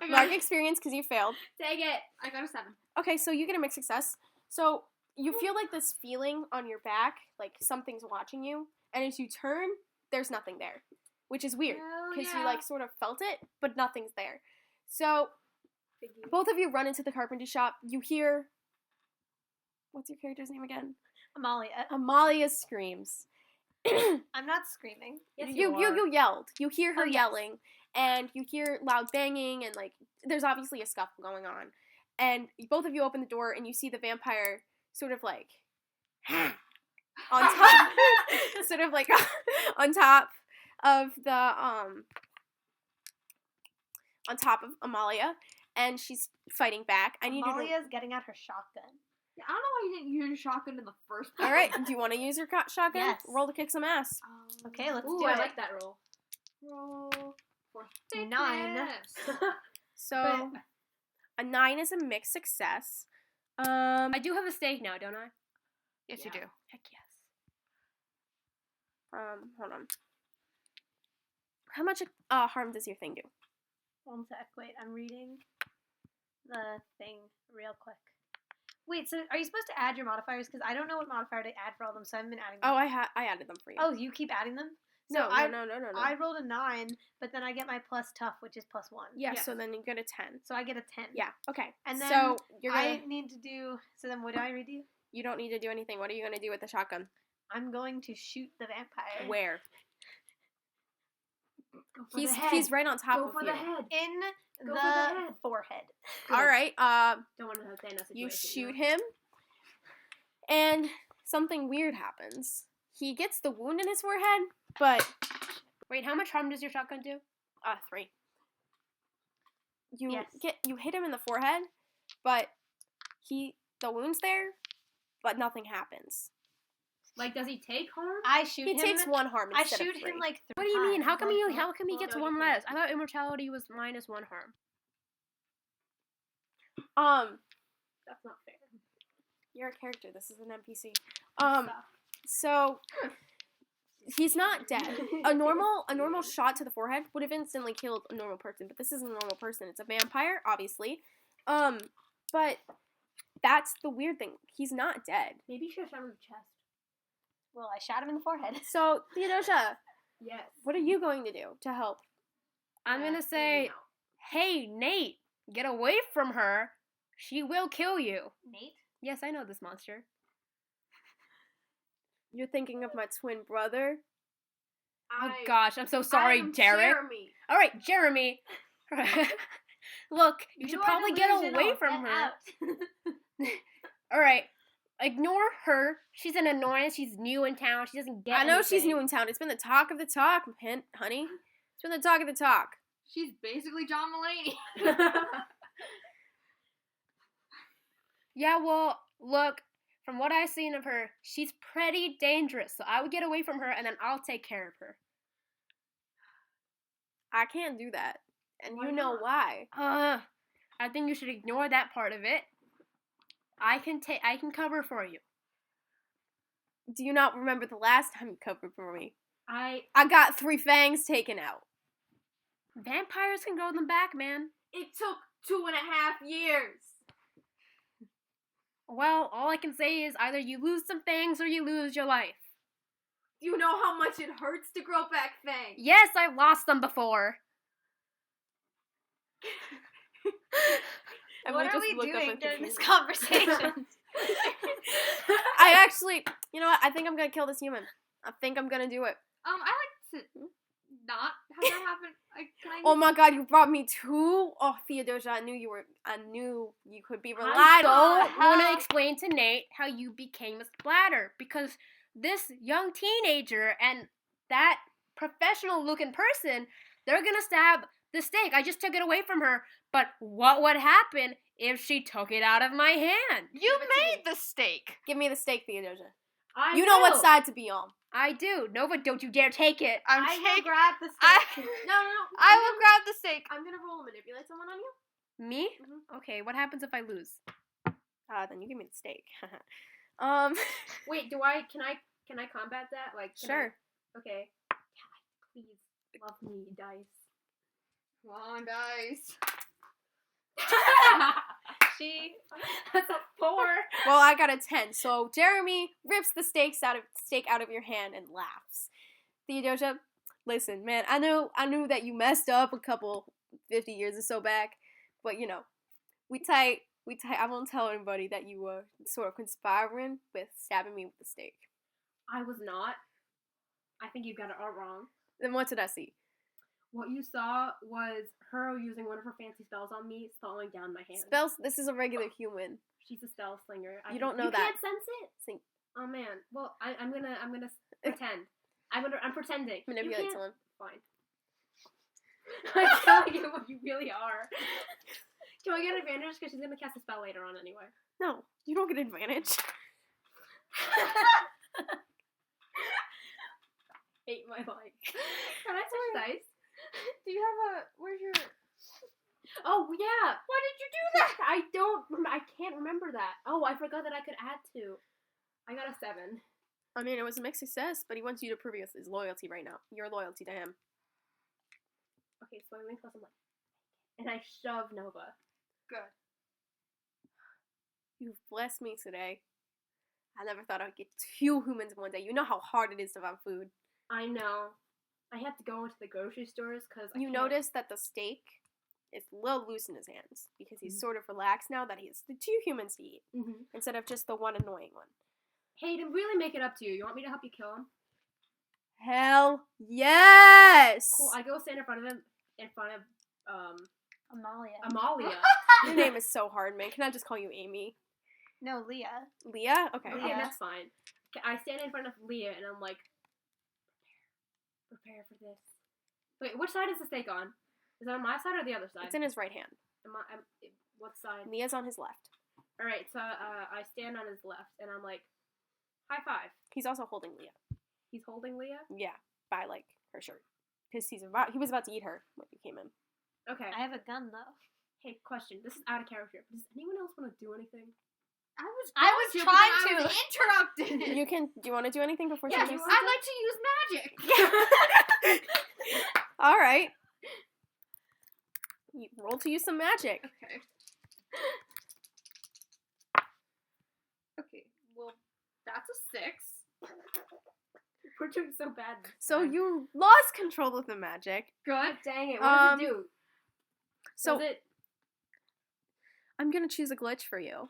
Mark experience because you failed. Take it. I got a 7. Okay, so you get a mixed success. So you feel like this feeling on your back, like something's watching you, and as you turn, there's nothing there, which is weird because you like sort of felt it, but nothing's there. So both of you run into the carpenter shop. You hear, what's your character's name again? Amalia. Amalia screams. I'm not screaming. You yelled. You hear her Oh, yes. yelling, and you hear loud banging, and like there's obviously a scuffle going on. And both of you open the door, and you see the vampire sort of like on top, sort of like on top of the on top of Amalia, and she's fighting back. I need you to. Amalia's getting out her shotgun. Yeah, I don't know why you didn't use your shotgun in the first place. All right, do you want to use your shotgun? Yes. Roll to kick some ass. Okay, let's Ooh, do I it. like that roll. Roll for 9. thickness. So a 9 is a mixed success. I do have a steak now, don't I? Yes, you Yeah. do. Heck yes. Hold on. How much harm does your thing do? 1 sec. Wait, I'm reading the thing real quick. Wait, so are you supposed to add your modifiers? Because I don't know what modifier to add for all of them, so I haven't been adding them. Oh, I added them for you. Oh, you keep adding them? So no. I rolled a 9, but then I get my plus tough, which is plus 1. Yeah, Yes. so then you get a 10. So I get a 10. Yeah, okay. And then so you're gonna, I need to do. So then, what do I read you? you don't need to do anything. What are you gonna do with the shotgun? I'm going to shoot the vampire. Where? Go for the head. He's right on top Go of for you. the head. In Go the, for the head. forehead. All right. Don't want to have Thanos situation. You shoot him, and something weird happens. He gets the wound in his forehead, but Wait, how much harm does your shotgun do? 3. You Yes. you hit him in the forehead, but the wound's there, but nothing happens. Like, does he take harm? I shoot He him. takes 1 harm I instead shoot of 3. him like 3 What do you mean? How times. come Like, he? How come he gets no, 1 you less? I thought immortality was minus 1 harm. That's not fair. You're a character. This is an NPC. So he's not dead. A normal shot to the forehead would have instantly killed a normal person, but this isn't a normal person. It's a vampire, obviously. But that's the weird thing. He's not dead. Maybe you should have shot him in the chest. Well, I shot him in the forehead. So, Theodosia, Yes. what are you going to do to help? I'm gonna say, hey, Nate, get away from her. She will kill you. Nate? Yes, I know this monster. You're thinking of my twin brother? Oh gosh, I'm so sorry, Derek. Jeremy. All right, Jeremy. Look, you should probably get away from her. All right, ignore her. She's an annoyance. She's new in town. She doesn't get. I know she's anything. new in town. It's been the talk of the talk, honey. It's been the talk of the talk. She's basically John Mulaney. Yeah, well, look, from what I've seen of her, she's pretty dangerous. So I would get away from her, and then I'll take care of her. I can't do that. And Why you know not? why. I think you should ignore that part of it. I can cover for you. Do you not remember the last time you covered for me? I I got 3 fangs taken out. vampires can grow them back, man. It took 2.5 years. Well, all I can say is either you lose some fangs or you lose your life. Do you know how much it hurts to grow back fangs? Yes, I've lost them before. What are we doing during this conversation? I actually, you know what? I think I'm gonna kill this human. I think I'm gonna do it. I like to not have that happen. Oh my God, you brought me two. Oh, Theodosia, I knew you could be relied on. I want to explain to Nate how you became a splatter, because this young teenager and that professional-looking person, they're gonna stab the steak. I just took it away from her, but what would happen if she took it out of my hand? You made the steak. Give me the steak, Theodosia. I You know what do. side to be on. I do. Nova, don't you dare take it. I will will grab the I, steak. No. I will grab the steak. I'm gonna roll manipulate someone on you. Me? Mhm. Okay, what happens if I lose? Then you give me the steak. Wait, can I combat that? Like, Sure. Okay. Please love me, dice. Come on, guys. That's a 4. Well, I got a 10. So Jeremy rips the steak out of your hand and laughs. Theodosia, listen, man, I knew that you messed up a couple 50 years or so back, but you know, we tight. I won't tell anybody that you were sort of conspiring with stabbing me with the steak. I was not. I think you got it all wrong. Then what did I see? What you saw was her using one of her fancy spells on me, slowing down my hand. Spells. This is a regular human. She's a spell slinger. You don't know you that. You can't sense it. Sing. Oh man. Well, I'm gonna pretend. I'm pretending. Manipulate You can't- someone. Fine. I'm telling you what you really are. Do I get advantage? Because she's gonna cast a spell later on anyway. No, you don't get advantage. Hate my life. Can I switch dice? Do you have where's your... Oh yeah. Why did you do that? I can't remember that. Oh, I forgot that I could add 2. I got a 7. I mean, it was a mixed success, but he wants you to prove his loyalty right now. Your loyalty to him. Okay, so I make plus I'm like, and I shove Nova. Good. You've blessed me today. I never thought I'd get 2 humans in one day. You know how hard it is to find food. I know. I have to go into the grocery stores because You notice that the steak is a little loose in his hands because he's sort of relaxed now that he has the 2 humans to eat instead of just the one annoying one. Hey, to really make it up to you, you want me to help you kill him? Hell yes! Cool. I go stand in front of Amalia. Your name is so hard, man. Can I just call you Amy? No, Leah. Leah? Okay. Okay, Leah. that's fine. Okay, I stand in front of Leah and I'm like, prepare for this. Wait, which side is the steak on? Is it on my side or the other side? It's in his right hand. What side? Leah's on his left. Alright, so I stand on his left and I'm like, high 5. He's also holding Leah. He's holding Leah? Yeah, by like her shirt. Because he was about to eat her when you came in. Okay. I have a gun though. Hey, question. This is out of character. Does anyone else want to do anything? I was trying but then I was interrupted. Do you want to do anything before Yes, she leaves? I'd like to use magic. All right. You roll to use some magic. Okay. Okay. Well, that's a 6. We're doing so bad. So you lost control of the magic. Good. Dang it. What does it do? So Does it... I'm gonna choose a glitch for you.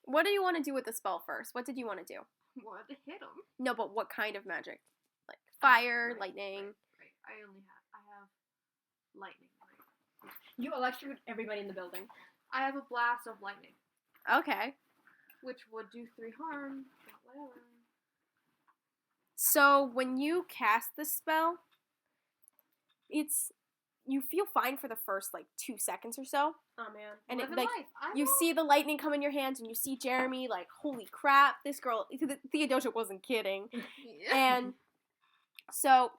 What do you want to do with the spell first? What did you want to do? What to hit him? No, but what kind of magic? Like fire, Right, lightning. Right. I have lightning. Right. You electrocute everybody in the building. I have a blast of lightning, Okay. which would do 3 harm. But whatever. So when you cast the spell, you feel fine for the first like 2 seconds or so, Oh man. and Living like life. I you know. see the lightning come in your hands, and you see Jeremy like, holy crap, this girl. Theodosia wasn't kidding, Yeah. and so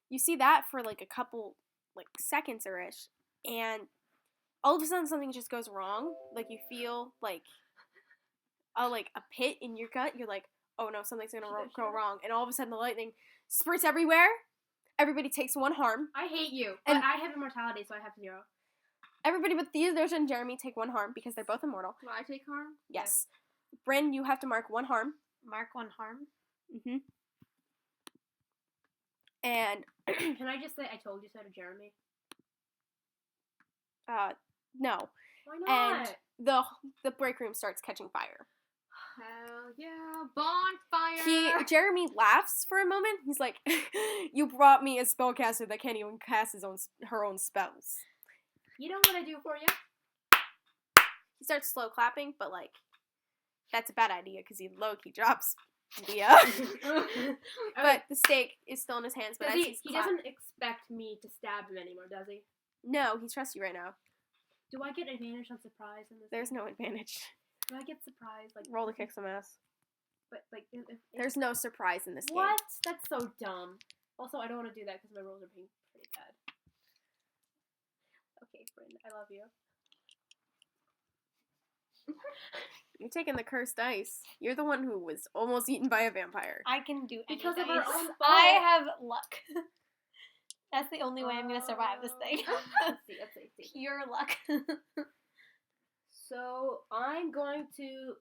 you see that for like a couple like seconds or ish, and all of a sudden something just goes wrong. Like you feel like a pit in your gut. You're like, oh no, something's gonna go wrong, and all of a sudden the lightning spurts everywhere. Everybody takes 1 harm. I hate you. And- But I have immortality, so I have 0. Everybody but Theodosia and Jeremy take 1 harm because they're both immortal. Do I take harm? Yes. Bryn, you have to mark 1 harm. Mark 1 harm. Mm-hmm. And Can I just say I told you so to Jeremy? no. Why not? And the break room starts catching fire. Hell yeah, bonfire! Jeremy laughs for a moment. He's like, "You brought me a spellcaster that can't even cast her own spells." You know what I do for you? He starts slow clapping, but like, that's a bad idea because he low-key drops the But the stake is still in his hands. But he doesn't expect me to stab him anymore, does he? No, he trusts you right now. Do I get advantage on surprise in this? There's no advantage. Do I get surprise? Like Roll to kick some ass. But like, There's no surprise in this game. What? That's so dumb. Also, I don't want to do that because my rolls are being pretty bad. Okay, Bryn, I love you. You're taking the cursed dice. You're the one who was almost eaten by a vampire. I can do any Because of dice. our own fault. I have luck. That's the only way I'm gonna survive this thing. Let's see. Pure luck. So I'm going to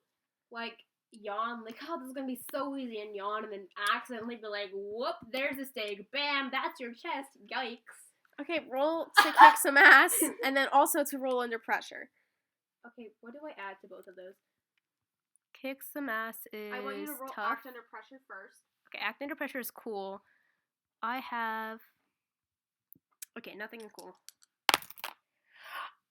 like yawn, like, oh, this is gonna be so easy, and yawn, and then accidentally be like, whoop, there's a stake, bam, that's your chest, yikes. Okay, roll to kick some ass, and then also to roll under pressure. Okay, what do I add to both of those? Kick some ass is I want you to roll tough. act under pressure first. Okay, act under pressure is cool. I have... Okay, nothing is cool.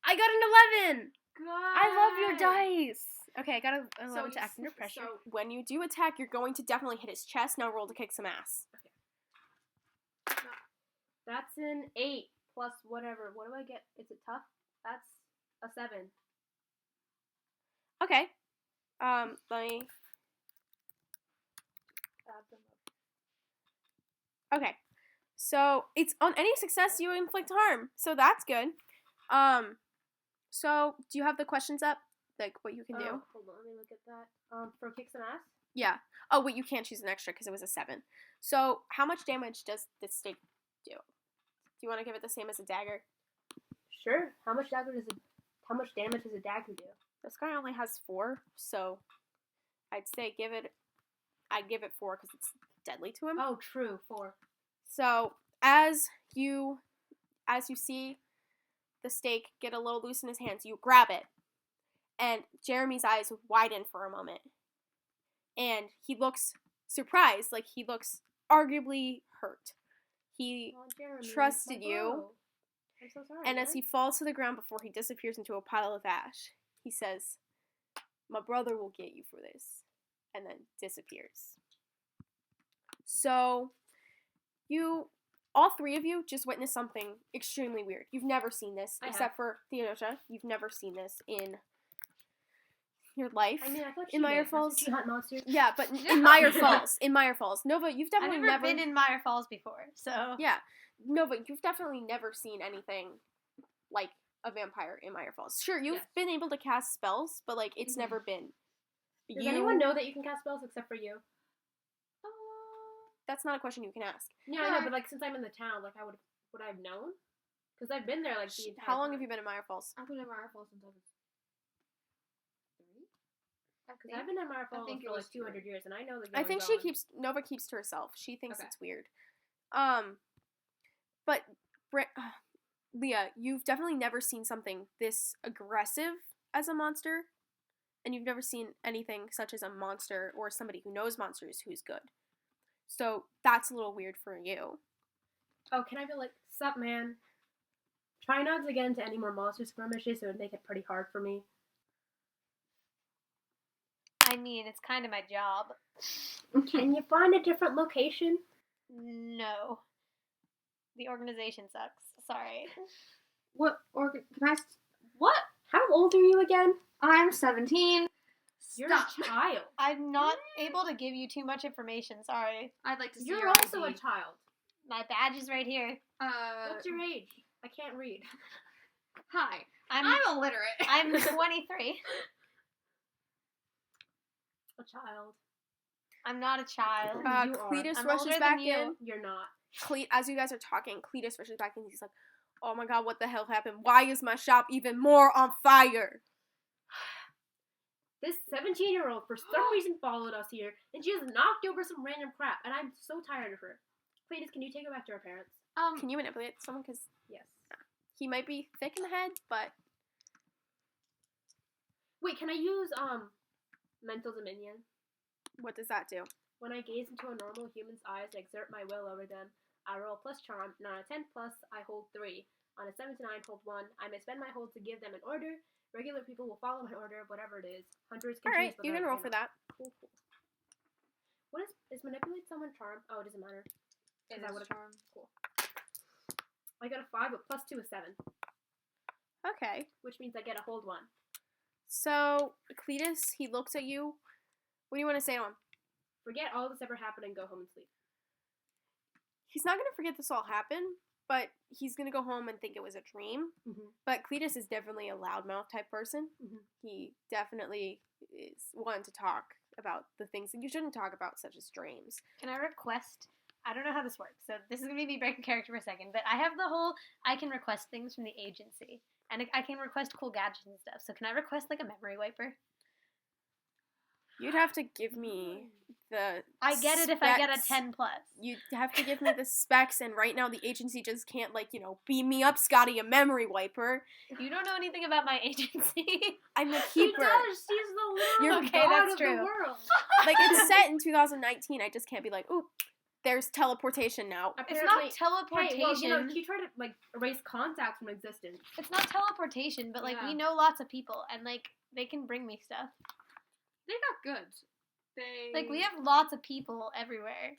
I got an 11! Good. I love your dice! Okay, I got an 11 to act under pressure. So When you do attack, you're going to definitely hit his chest. Now roll to kick some ass. That's an 8 plus whatever. What do I get? Is it tough? That's a 7. Okay. Let me... Add them up. Okay. So, it's on any success, you inflict harm. So that's good. So, do you have the questions up? Like, what you can do? Hold on, let me look at that. For kick some ass? Yeah. Oh, wait, you can't choose an extra because it was a 7. So, how much damage does this stake do? Do you want to give it the same as a dagger? Sure. How much damage does a dagger do? This guy only has 4, so I'd say I'd give it 4 because it's deadly to him. Oh, true. 4. So, as you see the stake get a little loose in his hands, you grab it, and Jeremy's eyes widen for a moment, and he looks surprised, like he looks arguably hurt. He Jeremy, trusted my you, bro. I'm so sorry. and man. as he falls to the ground before he disappears into a pile of ash, he says, "My brother will get you for this," and then disappears. So, all 3 of you just witnessed something extremely weird. You've never seen this, except for Theodosia. You've never seen this in your life. I mean, I thought in Myre Falls. She hunt monsters. Yeah, but in Myre Falls. In Myre Falls. Nova, you've I've definitely never been in Myre Falls before, so Yeah. Nova, you've definitely never seen anything like a vampire in Myre Falls. Sure, you've Yes. been able to cast spells, but like it's Mhm. never been. Does anyone know that you can cast spells except for you? That's not a question you can ask. Yeah, I know, but like since I'm in the town, like would I have known? Because I've been there like the entire How long time. have you been in Myre Falls? I've been in Myre Falls since I was 3. Because I've been in Myre Falls think it for like was 200 years, and I know the. I think Nova keeps to herself. She thinks Okay. it's weird. But Leah, you've definitely never seen something this aggressive as a monster, and you've never seen anything such as a monster or somebody who knows monsters who's good. So that's a little weird for you. Oh, can I be like, sup, man? Try not to get into any more monster skirmishes. It would make it pretty hard for me. I mean, it's kind of my job. Can you find a different location? No. The organization sucks. Sorry. What? Can I? What? How old are you again? I'm 17. You're Stop. a child. I'm not able to give you too much information. Sorry. I'd like to see You're your also a ID. child. My badge is right here. What's your age? I can't read. Hi. I'm I'm illiterate. I'm 23. A child. I'm not a child. You are. Cletus I'm rushes older back than you. in. You're not. As you guys are talking, Cletus rushes back in. He's like, "Oh my god, what the hell happened? Why is my shop even more on fire?" This 17-year-old for some reason followed us here, and she just knocked over some random crap, and I'm so tired of her. Cletus, can you take her back to her parents? Can you manipulate someone? Because Yes. he might be thick in the head, but Wait, can I use Mental dominion. What does that do? When I gaze into a normal human's eyes and exert my will over them, I roll plus charm, and on a 10 plus, I hold 3. On a 7 to 9, hold 1. I may spend my hold to give them an order. Regular people will follow my order, whatever it is. Hunters can Alright, choose you can whether roll I for that. Cool. What is manipulate someone charm? Oh, it doesn't matter. It I is would've- charm. Cool. I got a 5, but plus 2 is 7, Okay. which means I get a hold 1. So, Cletus, he looks at you. What do you want to say to him? Forget all this ever happened and go home and sleep. He's not going to forget this all happened, but he's going to go home and think it was a dream. Mm-hmm. But Cletus is definitely a loudmouth type person. Mhm. He definitely is one to talk about the things that you shouldn't talk about, such as dreams. Can I request? I don't know how this works, so this is going to be breaking character for a second, but I have the whole, I can request things from the agency, and I can request cool gadgets and stuff, so can I request, like, a memory wiper? You'd have to give me the I get it if I get a specs. 10 plus. You'd have to give me the specs, and right now the agency just can't, like, beam me up, Scotty, a memory wiper. You don't know anything about my agency. I'm a She keeper. does! She's the world! You're okay, god that's of true. the world! Like, it's set in 2019. I just can't be like, ooh, there's teleportation now. It's Apparently- not teleportation. Hey, well, she tried to, like, erase contact from existence. It's not teleportation, but, like, Yeah. we know lots of people, and, like, they can bring me stuff. They got goods. They Like, we have lots of people everywhere.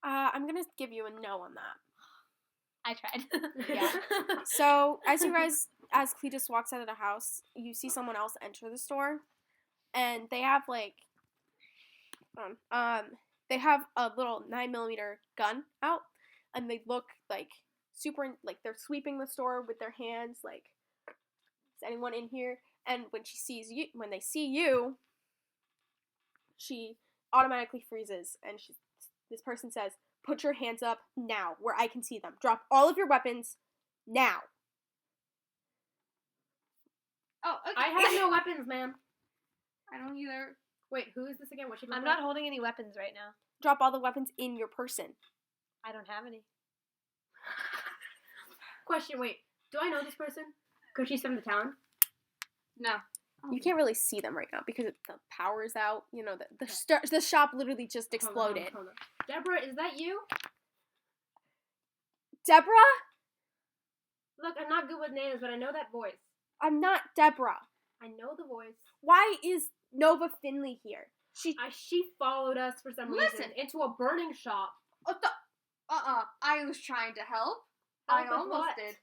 I'm gonna give you a no on that. I tried. Yeah. So, as Cletus walks out of the house, you see someone else enter the store, and they have, like, they have a little 9mm gun out, and they look, like, super, like, they're sweeping the store with their hands, like, is anyone in here? And when they see you, she automatically freezes, and this person says, "Put your hands up now, where I can see them. Drop all of your weapons now." Oh, okay. I have no weapons, ma'am. I don't either. Wait, who is this again? What's she I'm not holding any weapons right now. Drop all the weapons in your person. I don't have any. Question, wait. Do I know this person? Because she's from the town? No. You can't really see them right now because the power's out. The shop literally just exploded. Hold on. Deborah, is that you? Deborah? Look, I'm not good with names, but I know that voice. I'm not Deborah. I know the voice. Why is Nova Finley here? She followed us for some reason Listen. into a burning shop. I was trying to help. Help I with almost what? did.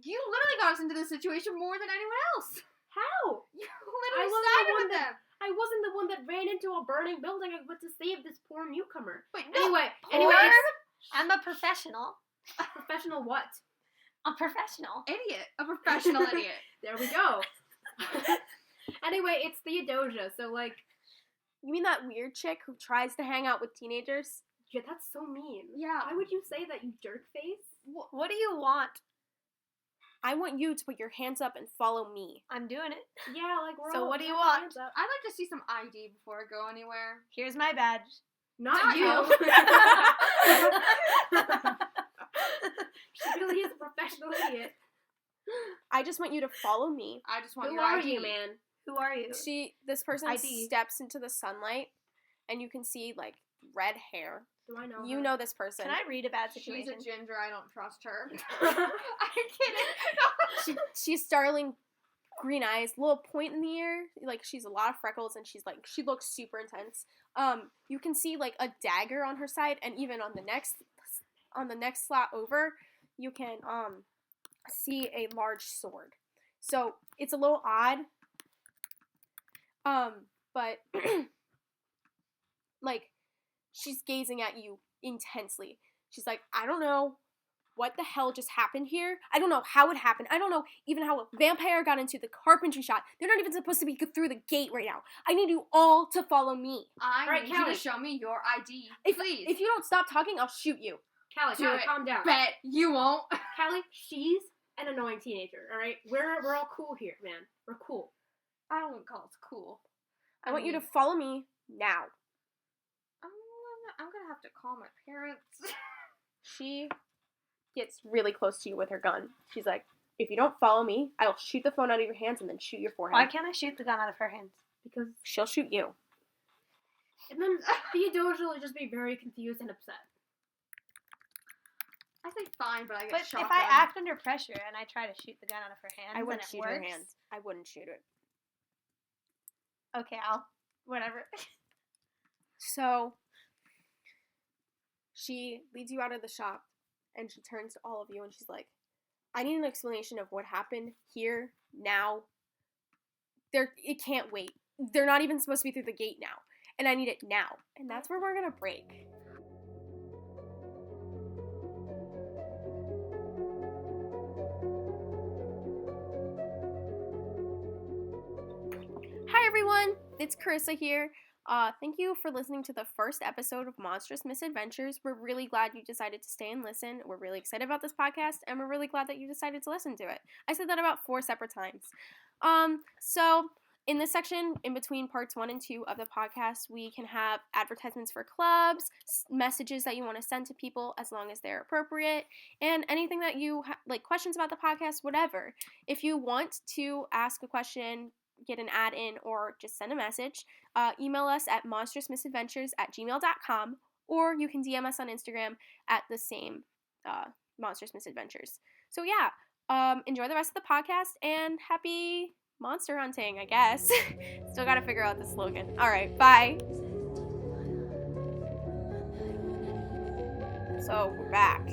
You literally got us into this situation more than anyone else. How? You I literally wasn't the sided one with them. I wasn't the one that ran into a burning building. I went to save this poor newcomer. But no, Anyway, Poor? it's I'm a professional. professional what? A professional. idiot. A professional idiot. There we go. Anyway, it's Theodosia, so like, You mean that weird chick who tries to hang out with teenagers? yeah, that's so mean. Yeah. Why would you say that, you jerk face? What do you want? I want you to put your hands up and follow me. I'm doing it. Yeah, like we're So all what do you got want? hands up. I'd like to see some ID before I go anywhere. Here's my badge. Not you. you. She really is a professional idiot. I just want you to follow me. I just want Who your are ID. you, man? Who are you? This person ID. steps into the sunlight, and you can see, like, red hair. Do I know You her? know this person. Can I read a bad She's situation? a ginger. I don't trust her. I'm kidding. She's startling green eyes, little point in the ear, like she's a lot of freckles, and she looks super intense. You can see like a dagger on her side, and even on the next slot over, you can see a large sword. So it's a little odd, but like she's gazing at you intensely. She's like, I don't know what the hell just happened here. I don't know how it happened. I don't know even how a vampire got into the carpentry shop. They're not even supposed to be through the gate right now. I need you all to follow me. I Alright, need you Callie. to show me your ID, please. If you don't stop talking, I'll shoot you. Callie, Do Callie, it. calm down. Bet you won't. Callie, she's an annoying teenager, alright? We're all cool here, man. We're cool. I wouldn't call it cool. I want you to follow me now. I'm gonna have to call my parents. She gets really close to you with her gun. She's like, if you don't follow me, I will shoot the phone out of your hands and then shoot your forehead. Why can't I shoot the gun out of her hands? Because She'll shoot you. and then Theodosia will just be very confused and upset. I say fine, but I get But shot. if I act under pressure and I try to shoot the gun out of her hands, I wouldn't and it shoot works, her hands. I wouldn't shoot it. okay, I'll whatever. So she leads you out of the shop, and she turns to all of you, and she's like, I need an explanation of what happened here, now. It can't wait. They're not even supposed to be through the gate now, and I need it now. And that's where we're gonna break. Hi everyone, it's Carissa here. Thank you for listening to the first episode of Monstrous Misadventures. We're really glad you decided to stay and listen. We're really excited about this podcast, and we're really glad that you decided to listen to it. I said that about 4 separate times. So in this section, in between parts 1 and 2 of the podcast, we can have advertisements for clubs, messages that you want to send to people as long as they're appropriate, and anything that you like, questions about the podcast, whatever. If you want to ask a question, get an ad in, or just send a message, email us at monstrousmisadventures@gmail.com, or you can DM us on Instagram at the same Monstrous Misadventures. So yeah, enjoy the rest of the podcast, and happy monster hunting, I guess. Still gotta figure out the slogan. Alright, bye! So, we're back.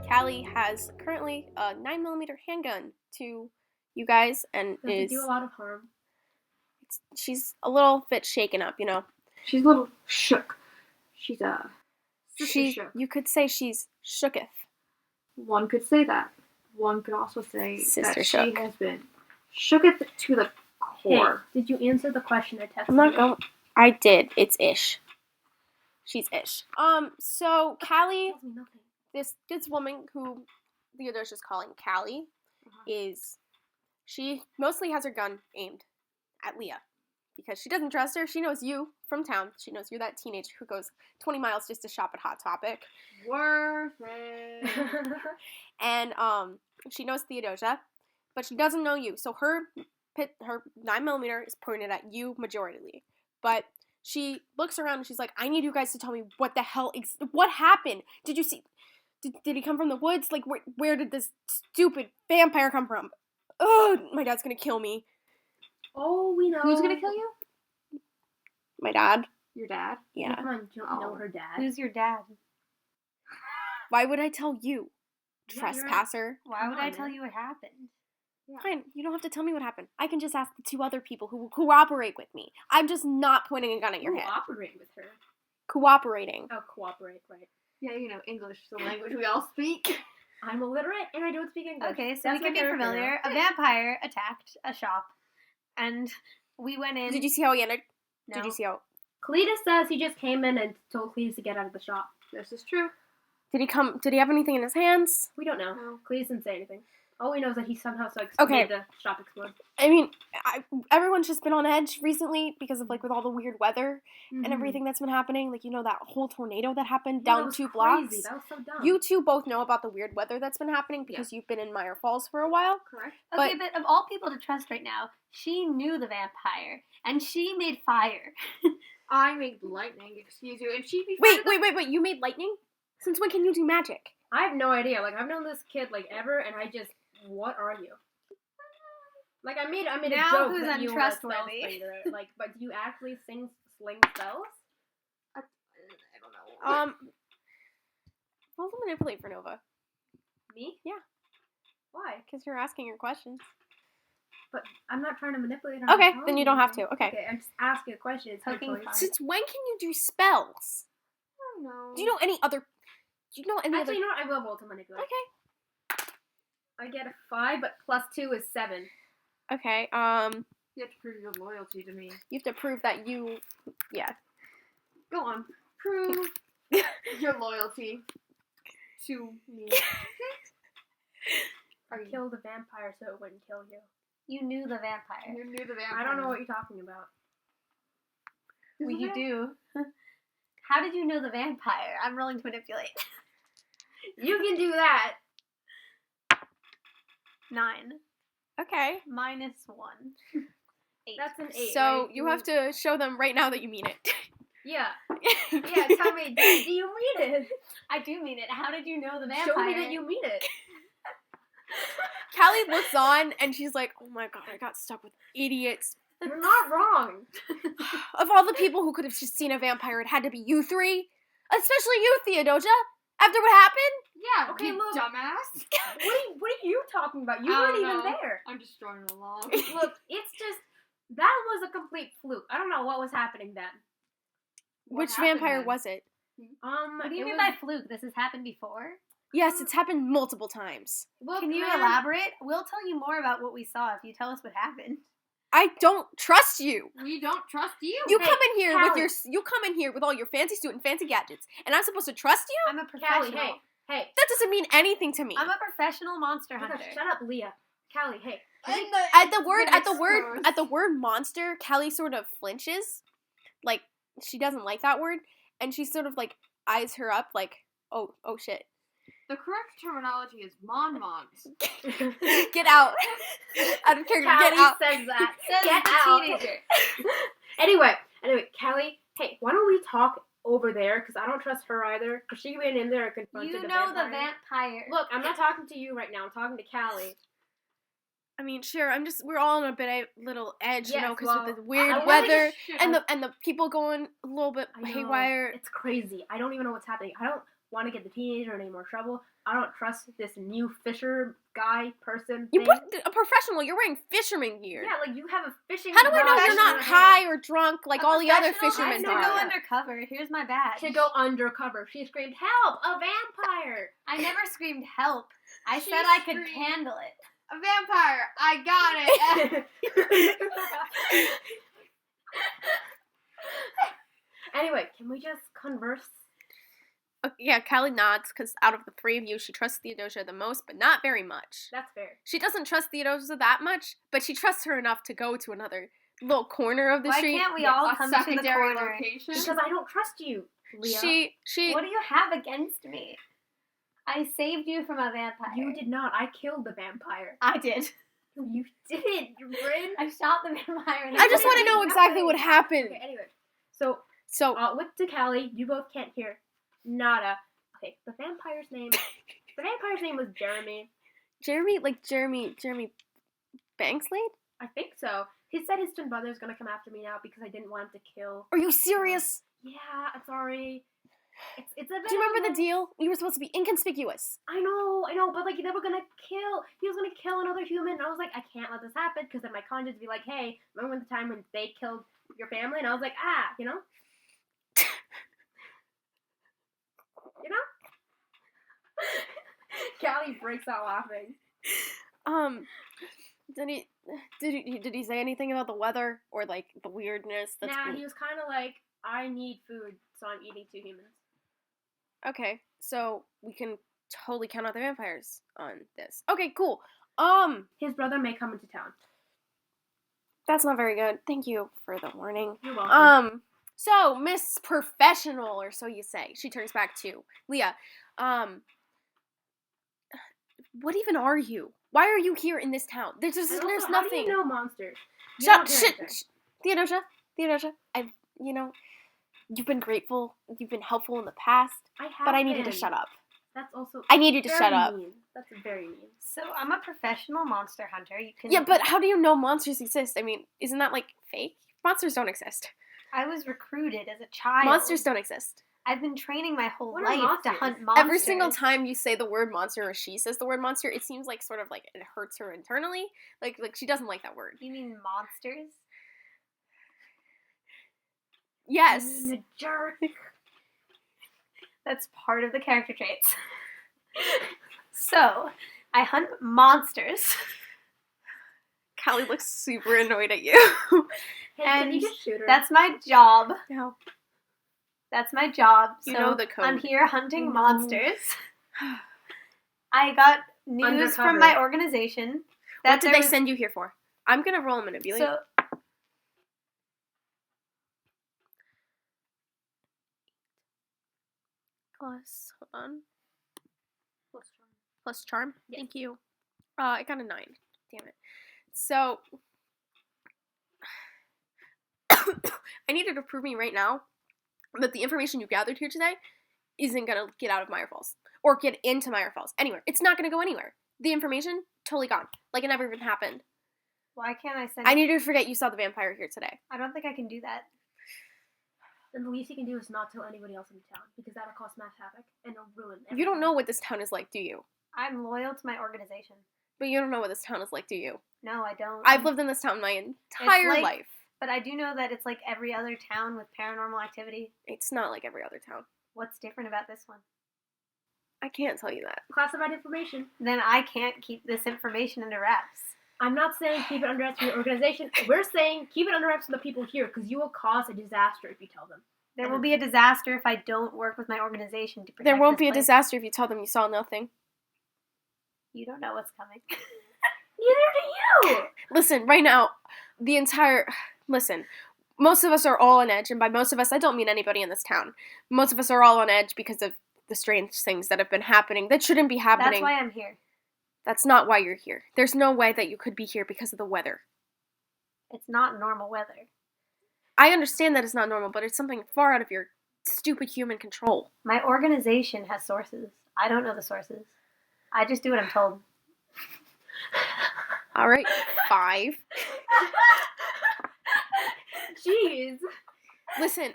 Callie has currently a 9mm handgun to you guys, and Does it do a lot of harm? she's a little bit shaken up, you know. She's a little shook. She's shook. You could say she's shooketh. One could say that. One could also say Sister that shook. she has been shooketh to the core. Hey, did you answer the question I tested? I'm not going. I did. It's Ish. She's Ish. So Callie, Tells me nothing. this woman who Theodosia's calling Callie, she mostly has her gun aimed at Leah because she doesn't trust her. She knows you from town. She knows you're that teenager who goes 20 miles just to shop at Hot Topic. Worth it. And she knows Theodosia, but she doesn't know you. So her 9mm is pointed at you majoritarily. But she looks around and she's like, I need you guys to tell me what the hell, what happened? Did you see, did he come from the woods? Like, where did this stupid vampire come from? Oh, my dad's gonna kill me. Oh, we know. Who's gonna kill you? My dad? Your dad? Yeah. Come on, you don't know her dad. Who's your dad? Why would I tell you? Yeah, you're Trespasser. Why would Come I on, tell man. you what happened? Yeah. Fine, you don't have to tell me what happened. I can just ask the 2 other people who will cooperate with me. I'm just not pointing a gun at your head. Cooperate with her. Cooperating. Oh, cooperate, right. Yeah, you know, English is the language we all speak. I'm illiterate and I don't speak English. Okay, so That's we my can be character familiar. now. A vampire attacked a shop, and we went in. Did you see how he ended? No. Did you see how? Cletus says he just came in and told Cletus to get out of the shop. This is true. Did he have anything in his hands? We don't know. No. Cletus didn't say anything. All we know is that he somehow Okay. made the shop explode. I mean, everyone's just been on edge recently because of, like, with all the weird weather Mm-hmm. and everything that's been happening. Like, you know, that whole tornado that happened Yeah, that down was 2 crazy. blocks. That was so dumb. You 2 both know about the weird weather that's been happening because you've been in Myre Falls for a while. Correct. Okay, but of all people to trust right now, she knew the vampire, and she made fire. I made lightning, excuse you, and she'd be Wait, you made lightning? Since when can you do magic? I have no idea. Like, I've known this kid, like, ever, and what are you? Like, I made Now a joke who's that you were a spell untrustworthy? spider. Like, but do you actually sling spells? I don't know. Roll to manipulate for Nova. Me? Yeah. Why? Because you're asking your questions. But I'm not trying to manipulate her. Okay, then you don't have to. Okay. Okay, I'm just asking a question. It's Poking totally fun. fine. Since when can you do spells? I don't know. Do you know any other? Actually, you know what? I will roll to manipulate. Okay. I get a 5, but +2 is 7. Okay. You have to prove your loyalty to me. You have to prove that you. Yeah. Go on. Prove your loyalty to me. I killed a vampire so it wouldn't kill you. You knew the vampire. You knew the vampire. I don't know what you're talking about. Well, you do. How did you know the vampire? I'm rolling to manipulate. You can do that. 9. Okay. -1. 8. That's an 8. So right? you have to show them right now that you mean it. Yeah. Yeah, tell me, do you mean it? I do mean it. How did you know the vampire? Show me that you mean it. Callie looks on and she's like, oh my god, I got stuck with idiots. You're not wrong. Of all the people who could have just seen a vampire, it had to be you three. Especially you, Theodosia. After what happened? Yeah, Okay, you look. dumbass. What are you talking about? You I weren't don't even know. there. I'm just drawing along. Look, it's just that was a complete fluke. I don't know what was happening then. Which happened vampire then? was it? What do you it mean was- by fluke? This has happened before? Yes, it's happened multiple times. Look, Can you man, elaborate? We'll tell you more about what we saw if you tell us what happened. I don't trust you. We don't trust you. You Hey, come in here with Callie. you come in here with all your fancy suit and fancy gadgets, and I'm supposed to trust you? I'm a Callie, professional. hey. That doesn't mean anything to me. I'm a professional monster Oh my hunter. gosh, shut up, Leah. Callie, hey. At the word monster, Callie sort of flinches, like she doesn't like that word, and she sort of like eyes her up, like, oh shit, The correct terminology is mon. get out, out of character, get Callie out. says that. Says Get the out. teenager. Anyway, Callie, hey, why don't we talk over there? Because I don't trust her either. Because she went in there and confronted You the know the vampire. vampire. Look, I'm not talking to you right now. I'm talking to Callie. I mean, sure, we're all on a bit little edge, you know, Yes, because well, with the weird I wanna weather get and the people going a little bit I know. haywire. It's crazy. I don't even know what's happening. I don't want to get the teenager in any more trouble. I don't trust this new fisher guy person You thing. put a professional. You're wearing fisherman gear. Yeah, like you have a fishing How do I know rod you're in not your high hand. or drunk like A all the other professional fishermen has to are. go are? undercover. Here's my badge. To go undercover. She screamed, "Help! A vampire!" I never screamed help. I She said I could screamed. handle it. A vampire. I got it. Anyway, can we just converse? Yeah, Callie nods because out of the three of you, she trusts Theodosia the most, but not very much. That's fair. She doesn't trust Theodosia that much, but she trusts her enough to go to another little corner of the Why street. can't we Yes, all A come to the secondary corner? location. Because I don't trust you, Leah. She What do you have against me? I saved you from a vampire. You did not. I killed the vampire. I did. You didn't, Bryn. I shot the vampire. And I just What want to did know exactly what happened. Okay, anyway. So, So with to Callie, you both can't hear nada. Okay, the vampire's name was Jeremy. Jeremy Bankslade? I think so. He said his twin brother's gonna come after me now because I didn't want him to kill. Are you serious? Yeah, I'm sorry. It's a bit. Do you remember the deal? You were supposed to be inconspicuous. I know, but like they were gonna kill. He was gonna kill another human, and I was like, I can't let this happen because then my conscience would be like, hey, remember the time when they killed your family? And I was like, you know. Callie breaks out laughing. Did he say anything about the weather or like the weirdness? Nah, he was kind of like, I need food, so I'm eating 2 humans. Okay, so we can totally count out the vampires on this. Okay, cool. His brother may come into town. That's not very good. Thank you for the warning. You're welcome. So Miss Professional, or so you say. She turns back to Leah. What even are you? Why are you here in this town? There's And also, nothing. How do you know monsters? You Shut, don't hear shit, anything. Theodosia, you've been grateful, you've been helpful in the past, I have but I need you to been. shut up. That's also. I need you to very shut up. mean. That's very mean. So I'm a professional monster hunter. You can. Yeah, but how do you know monsters exist? I mean, isn't that like fake? Monsters don't exist. I was recruited as a child. Monsters don't exist. I've been training my whole What are life to monsters? hunt monsters. Every single time you say the word monster or she says the word monster, it seems like sort of like it hurts her internally. Like she doesn't like that word. You mean monsters? Yes. The jerk. That's part of the character traits. So, I hunt monsters. Callie looks super annoyed at you. Hey, can you And just shoot her? That's my job. No. That's my job. You So know the code. I'm here hunting I know. monsters. I got news from Undercover. my organization. that What did there they was- send you here for? I'm gonna roll a manipulate. So, Plus, hold on. Plus charm. Plus charm. Yes. Thank you. I got a 9. Damn it. So, I need you to prove me right now that the information you gathered here today isn't going to get out of Myre Falls. Or get into Myre Falls. Anywhere. It's not going to go anywhere. The information, totally gone. Like it never even happened. Why can't I send I need you to forget you saw the vampire here today. I don't think I can do that. Then the least you can do is not tell anybody else in the town, because that'll cause mass havoc and it'll ruin everything. You don't know what this town is like, do you? I'm loyal to my organization. But you don't know what this town is like, do you? No, I don't. I've lived in this town my entire like- life. But I do know that it's like every other town with paranormal activity. It's not like every other town. What's different about this one? I can't tell you that. Classified information. Then I can't keep this information under wraps. I'm not saying keep it under wraps for your organization. We're saying keep it under wraps for the people here, because you will cause a disaster if you tell them. There will be a disaster if I don't work with my organization to protect There won't this be a place. disaster if you tell them you saw nothing. You don't know what's coming. Neither do you! Listen, right now, listen, most of us are all on edge, and by most of us, I don't mean anybody in this town. Most of us are all on edge because of the strange things that have been happening that shouldn't be happening. That's why I'm here. That's not why you're here. There's no way that you could be here because of the weather. It's not normal weather. I understand that it's not normal, but it's something far out of your stupid human control. My organization has sources. I don't know the sources. I just do what I'm told. All right, 5. Jeez. Listen,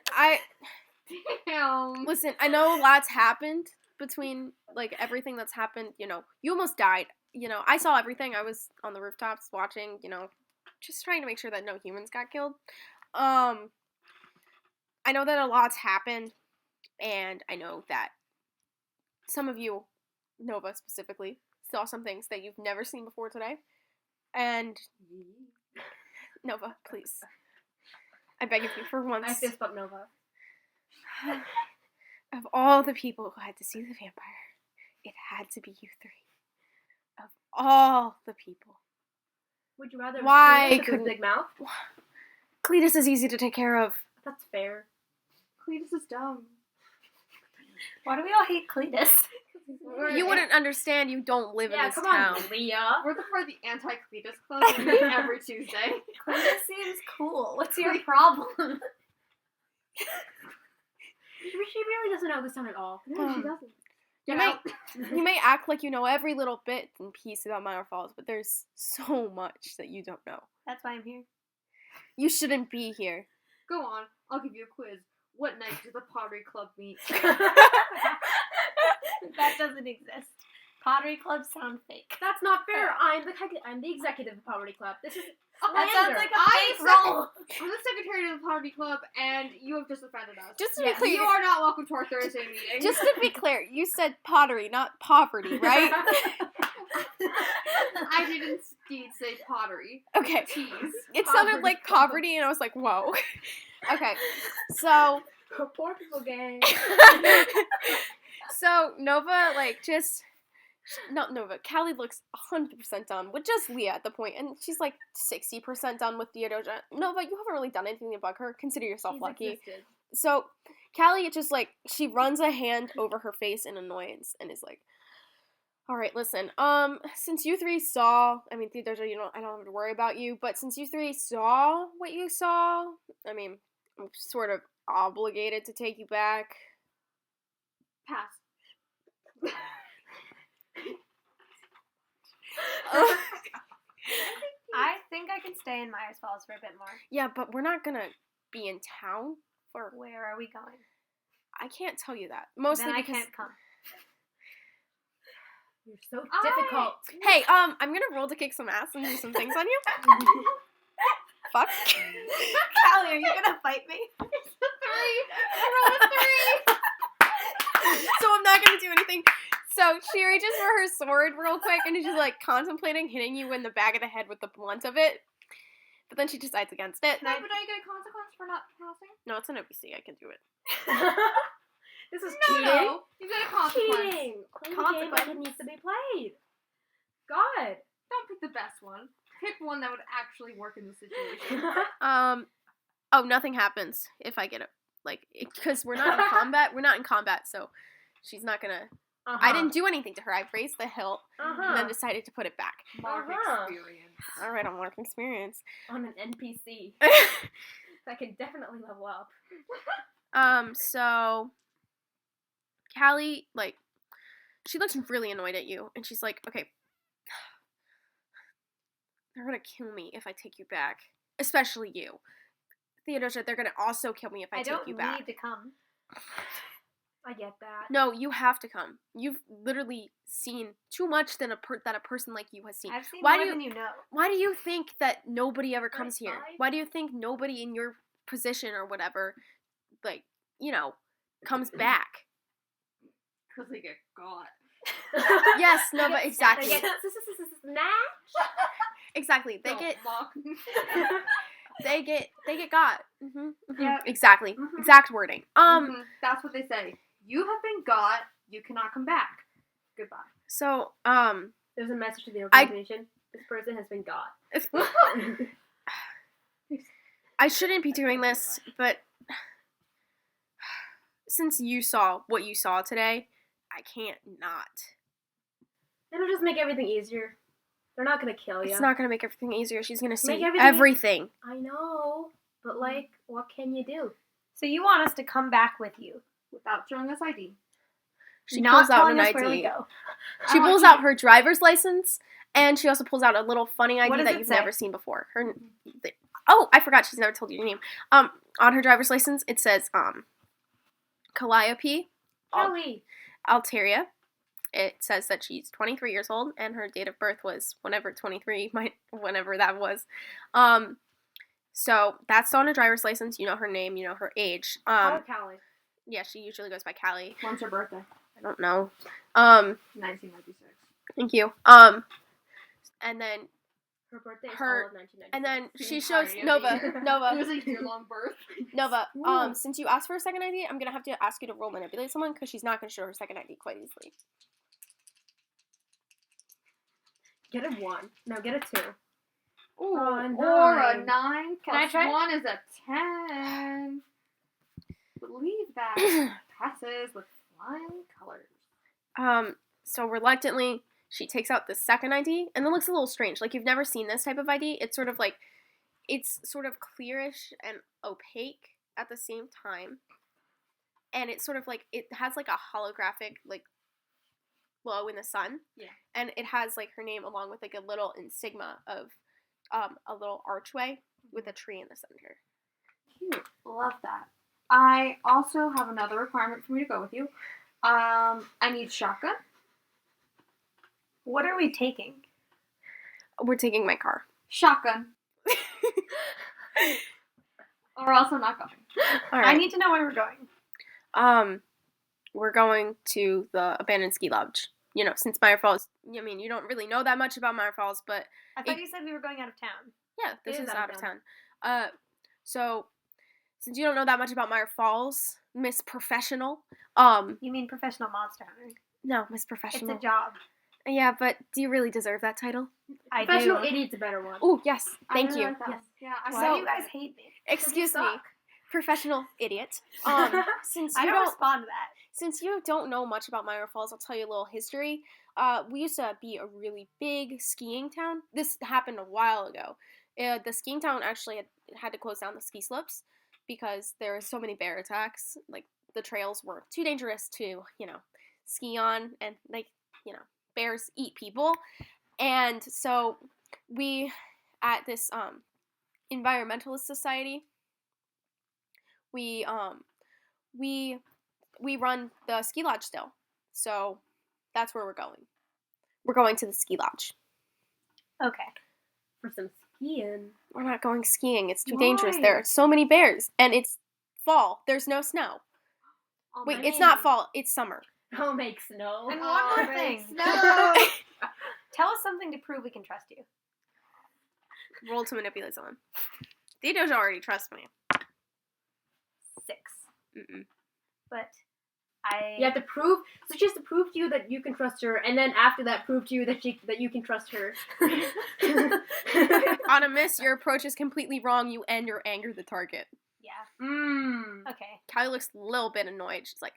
Damn. Listen, I know a lot's happened between, like, everything that's happened, you almost died. I saw everything. I was on the rooftops watching, just trying to make sure that no humans got killed. I know that a lot's happened, and I know that some of you, Nova specifically, saw some things that you've never seen before today. And, Nova, please. I beg of you, for once. I fist bump Nova. Of all the people who had to see the vampire, it had to be you 3. Of all the people. Would you rather have Why Cletus with his couldn't- big mouth? Cletus is easy to take care of. That's fair. Cletus is dumb. Why do we all hate Cletus? You wouldn't understand. You don't live in Yeah, this come town. on, Leah. We're the anti-Cletus club. We meet every Tuesday. Cletus seems cool. What's your problem? She really doesn't know this town at all. No, she doesn't. You may act like you know every little bit and piece about Myre Falls, but there's so much that you don't know. That's why I'm here. You shouldn't be here. Go on. I'll give you a quiz. What night does the pottery club meet? That doesn't exist. Pottery clubs sound fake. That's not fair. I'm the executive of Poverty Club. This is That sounds like a I'm fake role. I'm the secretary of the pottery club, and you have just offended us. Just to Yeah, be clear, You are not welcome to our Thursday meeting. just to be clear, you said pottery, not poverty, right? I did indeed say pottery. Okay. Tease. It sounded Poverty like club. poverty, and I was like, whoa. Okay, so poor people gang. So Nova, not Nova, Callie looks 100% done with just Leah at the point, and she's like 60% done with Theodosia. Nova, you haven't really done anything to bug her. Consider yourself lucky. Existed. So Callie just she runs a hand over her face in annoyance and is like, all right, listen, since you 3 saw, Theodosia, I don't have to worry about you, but since you 3 saw what you saw, I'm sort of obligated to take you back. Pass. I think I can stay in Myre Falls for a bit more. Yeah, but we're not gonna be in town for. Where are we going? I can't tell you that. Mostly Then I because. can't come. You're so difficult. Hey, I'm gonna roll to kick some ass and do some things on you. Fuck. Callie, are you gonna fight me? So I'm not gonna do anything. So she reaches for her sword real quick and she's contemplating hitting you in the back of the head with the blunt of it. But then she decides against it. No, but I get a consequence for not passing? No, it's an OBC. I can do it. This is No, cheating. no. You get a consequence. Cheating. Play the game like it needs to be played. God. Don't pick the best one. Pick one that would actually work in the situation. Oh, nothing happens if I get it. Because we're not in combat. We're not in combat, so she's not gonna. I didn't do anything to her. I raised the hilt and then decided to put it back. Mark Uh-huh. experience. All right, I'm mark experience. I'm an NPC. That can definitely level up. So Callie, like, she looks really annoyed at you, and she's like, okay, they're gonna kill me if I take you back. Especially you. Theodosia, they're gonna also kill me if I take you back. I don't need to come. I get that. No, you have to come. You've literally seen too much that a person like you has seen. I've seen Why more do you- than you know. Why do you think that nobody ever comes here? fine. Why do you think nobody in your position or whatever, like, comes back? Because they get got. Yes, no, but exactly. They get snatched. Exactly. They Don't get mock me. they get got. Yeah. Exactly. Mhm. Exact wording. Mhm, that's what they say. You have been got. You cannot come back. Goodbye. So, There's a message to the I- organization. This person has been got. I shouldn't be doing this, but since you saw what you saw today, I can't not. It'll just make everything easier. They're not gonna kill you. It's not gonna make everything easier. She's gonna see Make everything. I know, but like, what can you do? So you want us to come back with you? Without showing us ID. She not pulls out telling an us where we ID. go. She I want pulls you- out her driver's license, and she also pulls out a little funny What ID does that it you've say? never seen before. Oh, I forgot. She's never told you your name. On her driver's license, it says Calliope Kelly. Alteria. It says that she's 23 years old, and her date of birth was whenever that was. So that's on her driver's license. You know her name. You know her age. Call her Callie. Yeah, she usually goes by Callie. When's her birthday? I don't know. 1996. Thank you. And then Her birthday is Her- all of 1996. and then The she shows entirety of Nova. It was a year-long birth. Nova, Ooh. since you asked for a second ID, I'm gonna have to ask you to roll manipulate someone because she's not gonna show her second ID quite easily. Get a 1. No, get a 2. Ooh, a or a 9. 9 Can I plus try? 1 is a 10. Believe that passes with flying colors. So reluctantly, she takes out the second ID, and it looks a little strange. Like, you've never seen this type of ID. It's sort of like, it's sort of clearish and opaque at the same time. And it's sort of like, it has like a holographic, like, glow in the sun. Yeah. And it has like her name along with like a little insignia of a little archway with a tree in the center. Cute. Love that. I also have another requirement for me to go with you. I need shotgun. What are we taking? We're taking my car. Shotgun. Or else I'm not going. All I right. need to know where we're going. We're going to the abandoned ski lodge. You know, since Myre Falls, I mean, you don't really know that much about Myre Falls, but I thought you said we were going out of town. yeah, this It is is out of town. So since you don't know that much about Myre Falls, Miss Professional, You mean professional monster hunter? no, Miss It's Professional. a job. Yeah, but do you really deserve that title? I Professional do. idiot's a better one. Oh, yes, I thank really you. like that. Yes. Yeah, I Why So- do you guys hate me? Excuse me, suck. professional idiot. Since I you don't don't respond to that. Since you don't know much about Myre Falls, I'll tell you a little history. We used to be a really big skiing town. This happened a while ago. The skiing town actually had to close down the ski slopes because there were so many bear attacks. Like, the trails were too dangerous to, ski on, and, bears eat people. And so we, at this environmentalist society, we run the ski lodge still. So that's where we're going. We're going to the ski lodge. Okay. For some skiing. We're not going skiing. It's too dangerous. Why? There are so many bears. And it's fall. There's no snow. Oh, Wait, man. it's not fall. It's summer. I'll make snow. And Oh, one more make thing. snow. Tell us something to prove we can trust you. Roll to manipulate someone. Theodosia already trusts me. 6. Mm-mm. But I. You have to prove. So she has to prove to you that you can trust her, and then after that, prove to you that you can trust her. On a miss, your approach is completely wrong. You end or anger the target. Yeah. Okay. Callie looks a little bit annoyed. She's like,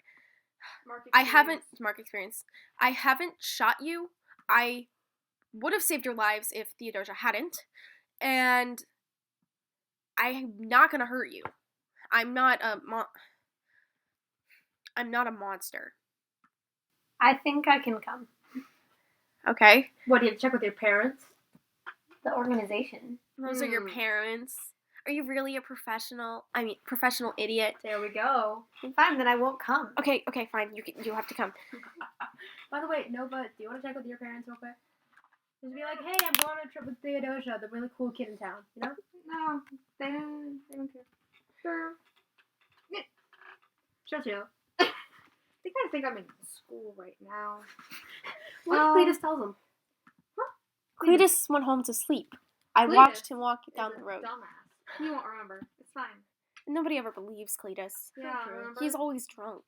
Mark I haven't, experience. mark experience, I haven't shot you. I would have saved your lives if Theodosia hadn't. And I'm not gonna hurt you. I'm not a monster. I think I can come. Okay. What, do you have to check with your parents? The organization. Those are your parents. Are you really a professional idiot? There we go. Fine, then I won't come. Okay, fine. You have to come. By the way, Nova, do you want to check with your parents real quick? Just be like, hey, I'm going on a trip with Theodosia, the really cool kid in town, you know? No, they don't care. Sure. Chill. They kind of think I'm in school right now. What if Cletus tells them? Cletus went home to sleep. I Cletus watched him walk down He's the a road. Dumbass. He won't remember. It's fine. Nobody ever believes Cletus. Yeah, remember? He's always drunk.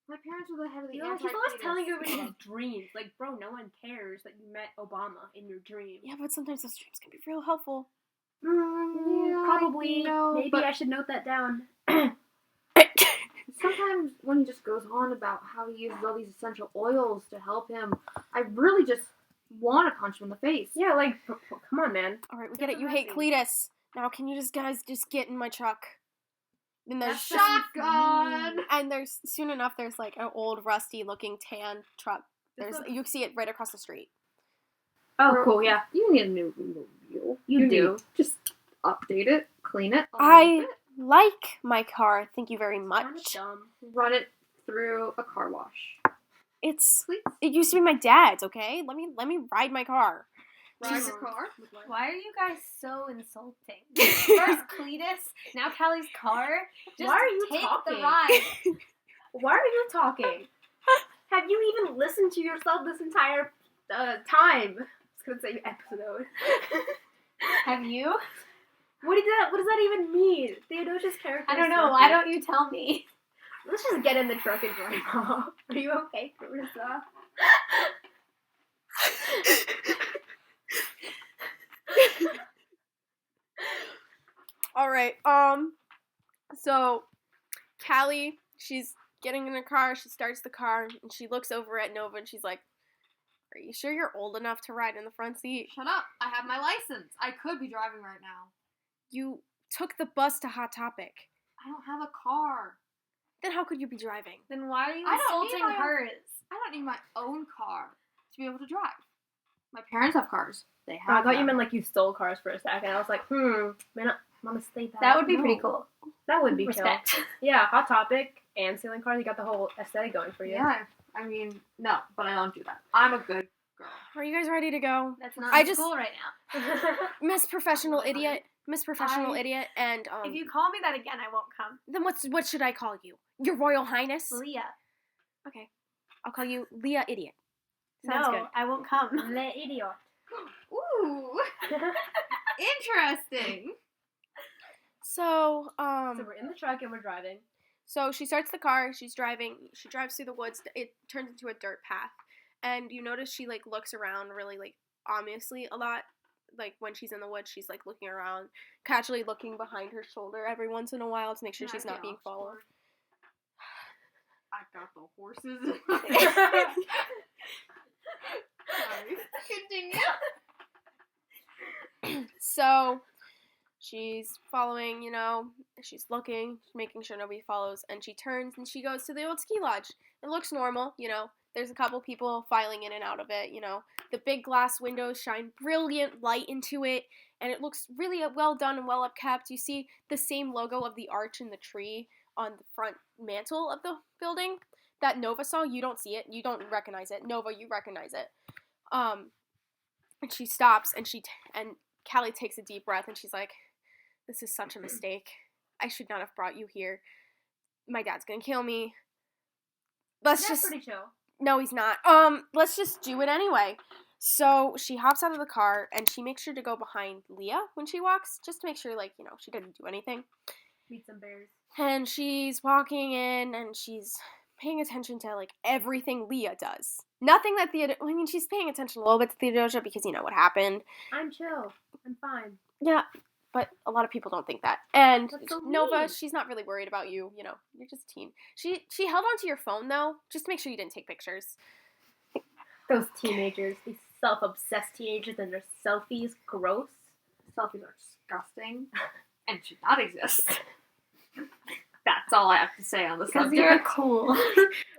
My parents were the head of the You know, he's anti-Cletus always telling you in club. his dreams. Like, bro, no one cares that you met Obama in your dream. Yeah, but sometimes those dreams can be real helpful. Yeah, Probably. maybe Maybe I should note that down. Sometimes when he just goes on about how he uses all these essential oils to help him, I really just want to punch him in the face. Yeah, like, come on, man. All right, we get it. You hate Cletus. Now, can you guys just get in my truck? And there's Shotgun! And there's soon enough. There's like an old, rusty-looking tan truck. You see it right across the street. Oh, cool, yeah. You need a new wheel. You do. Just update it, clean it. I like my car. Thank you very Kinda much. dumb. Run it through a car wash. It used to be my dad's. Okay, let me ride my car. Ride your car. Why are you guys so insulting? First Cletus, now Callie's car. Just Why are you take talking? the ride. Why are you talking? Have you even listened to yourself this entire time? I was gonna say episode. Have you? What does that even mean? Theodosia's character. I don't is know. so Why good. don't you tell me? Let's just get in the truck and drive off. Are you okay, Carissa? All right. So Callie, she's getting in the car. She starts the car and she looks over at Nova and she's like, "Are you sure you're old enough to ride in the front seat? Shut up. I have my license. I could be driving right now. You took the bus to Hot Topic. I don't have a car. Then how could you be driving?" Then why are you I don't need insulting my- hers? I don't need my own car to be able to drive. My parents have cars. They I have thought you them. meant like you stole cars for a second. I was like, man, I'm gonna stay back. That would be No. pretty cool. That would be Respect. chill. Yeah, Hot Topic and stealing cars. You got the whole aesthetic going for you. Yeah, I mean, no, but I don't do that. I'm a good girl. Are you guys ready to go? That's not I in just- school right now. Miss Professional Oh, Idiot. Miss Professional Idiot. And If you call me that again, I won't come. then what should I call you? Your Royal Highness? Leah. Okay. I'll call you Leah Idiot. Sounds No, good. I won't come. Le idiot. Ooh, interesting. So, So we're in the truck and we're driving. So she starts the car, she's driving, she drives through the woods, it turns into a dirt path. And you notice she, like, looks around really, like, obviously a lot. Like, when she's in the woods, she's, like, looking around, casually looking behind her shoulder every once in a while to make sure she's not being followed. I got the horses. Sorry. Continue. So she's following, she's looking, making sure nobody follows, and she turns and she goes to the old ski lodge. It looks normal, there's a couple people filing in and out of it, The big glass windows shine brilliant light into it, and it looks really well done and well upkept. You see the same logo of the arch and the tree on the front mantle of the building that Nova saw. You don't see it. You don't recognize it. Nova, you recognize it. And she stops, and and Callie takes a deep breath, and she's like, "This is such a mistake. I should not have brought you here. My dad's gonna kill me. That's pretty chill. No, he's not. Let's just do it anyway." So she hops out of the car, and she makes sure to go behind Leah when she walks, just to make sure, she didn't do anything. Meet some bears. And she's walking in, and she's paying attention to, everything Leah does. Nothing that she's paying attention a little bit to Theodosia because you know what happened. I'm chill. I'm fine. Yeah, but a lot of people don't think that. And That's so Nova, mean. she's not really worried about you, you're just a teen. She held onto your phone, though, just to make sure you didn't take pictures. Those teenagers, these self-obsessed teenagers and their selfies, gross. Selfies are disgusting. and should not exist. That's all I have to say on the Because subject. you're cool.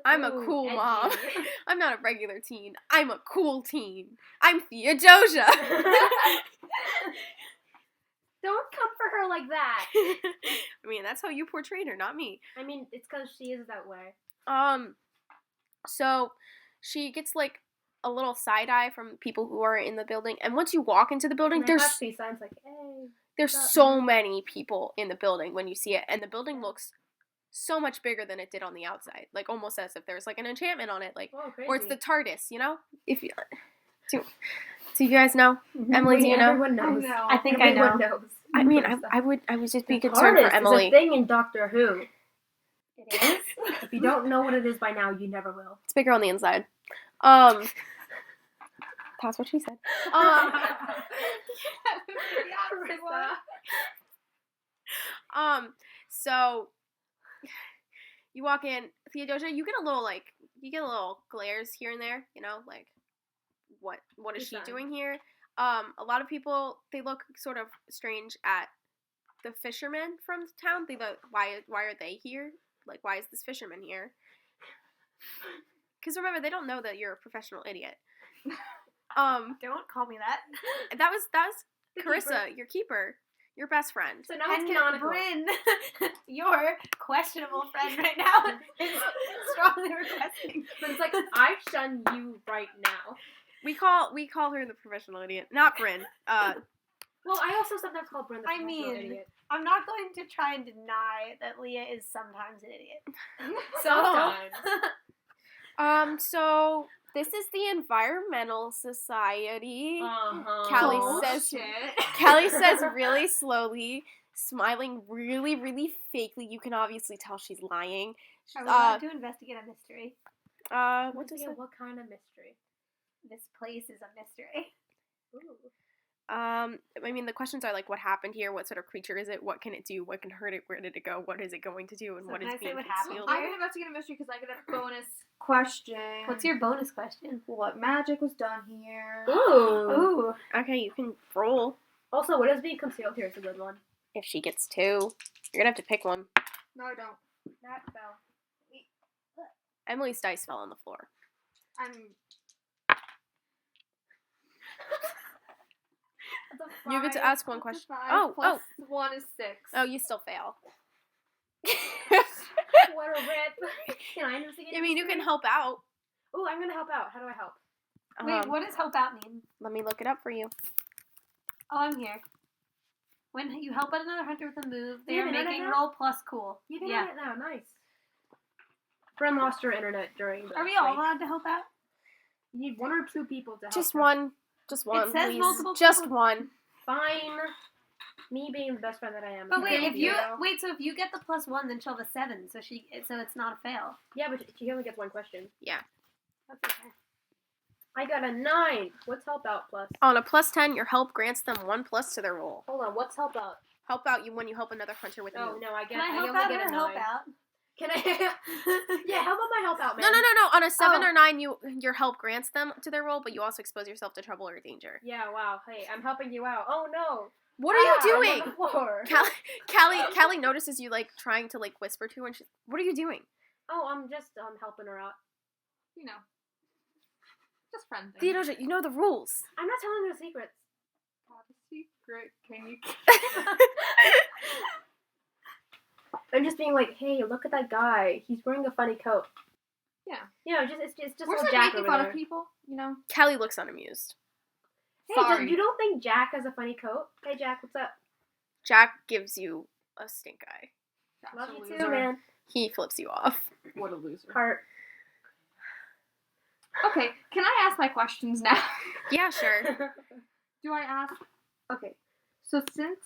I'm a Ooh, cool edgy. mom. I'm not a regular teen. I'm a cool teen. I'm Theodosia. Don't come for her like that. I mean, that's how you portrayed her, not me. I mean, it's because she is that way. So she gets like a little side eye from people who are in the building, and once you walk into the building, And I have there's peace signs like, hey. there's what's up, so man? many people in the building when you see it, and the building looks so much bigger than it did on the outside, like almost as if there's like an enchantment on it, like Oh, crazy. or it's the TARDIS, you know? If you do you guys know? Emily, do you know? Everyone knows. I think I Everyone know. knows. I mean, I would just be The concerned for TARDIS Emily. is a thing in Doctor Who. It is? If you don't know what it is by now, you never will. It's bigger on the inside. That's what she said. So you walk in, Theodosia, you get a little glares here and there, you know, like what is Good she sign. doing here? A lot of people, they look sort of strange at the fishermen from town. They look, why are they here? Like, why is this fisherman here? Because remember, they don't know that you're a professional idiot. Don't call me that. That was The Carissa, keeper. your keeper, your best friend. So now it's And canonical. Bryn, your questionable friend right now, is strongly requesting. But it's like, I shun you right now. We call her the professional idiot, not Bryn. Well, I also sometimes call Bryn the I professional mean, idiot. I'm not going to try and deny that Leah is sometimes an idiot. Sometimes. So this is the Environmental Society. Uh-huh. Callie says really slowly, smiling really, really fakely. You can obviously tell she's lying. Are we allowed to investigate a mystery? What does it? What kind of mystery? This place is a mystery. Ooh. I mean, the questions are like, what happened here? What sort of creature is it? What can it do? What can hurt it? Where did it go? What is it going to do? And So what can is I say being what happened? concealed? I'm gonna investigate a mystery because I get a bonus question. What's your bonus question? What magic was done here? Ooh. Ooh. Okay, you can roll. Also, what is being concealed here is a good one. If she gets 2, you're gonna have to pick one. No, I don't. That fell. Emily's dice fell on the floor. You get to ask one question. Oh, plus 1 is 6. Oh, you still fail. What a rip. Can I investigate? I mean, you can help out. Oh, I'm gonna help out. How do I help? Wait, what does help out mean? Let me look it up for you. Oh, I'm here. When you help out another hunter with a move, they You are have internet making now? roll plus cool. You can Yeah. get it now. Nice. Bryn lost her internet during the Are we all break. allowed to help out? You need 1 or 2 people to help Just her. one. Just one, says please. multiple Just people. one. Fine. Me being the best friend that I am. But wait, Thank so if you get the +1, then she'll have a 7, so it's not a fail. Yeah, but she only gets 1 question. Yeah. That's okay. I got a 9. What's help out plus? On a +10, your help grants them 1+ to their roll. Hold on. What's help out? Help out you when you help another hunter with a Oh move. no, I Can I help only out get or a 9. help out? Can I? Yeah, how about my help out, man? No. On a 7 Oh. or 9, your help grants them to their roll, but you also expose yourself to trouble or danger. Yeah, wow. Hey, I'm helping you out. Oh no. What are you I'm doing? on the floor. Callie notices you like trying to like whisper to her, and she's, what are you doing? Oh, I'm just helping her out. You know. Just friend thing. Theodosia, you know the rules. I'm not telling her secrets. Top secret. Can you? I'm just being like, hey, look at that guy. He's wearing a funny coat. Yeah. You know, it's just We're little just Jack making over fun there. of people, you know. Callie looks unamused. Hey, Sorry. you don't think Jack has a funny coat? Hey, Jack, what's up? Jack gives you a stink eye. Love That's a you loser. too, man. He flips you off. What a loser. Heart. Okay, can I ask my questions now? Yeah, sure. Do I ask? Okay, so since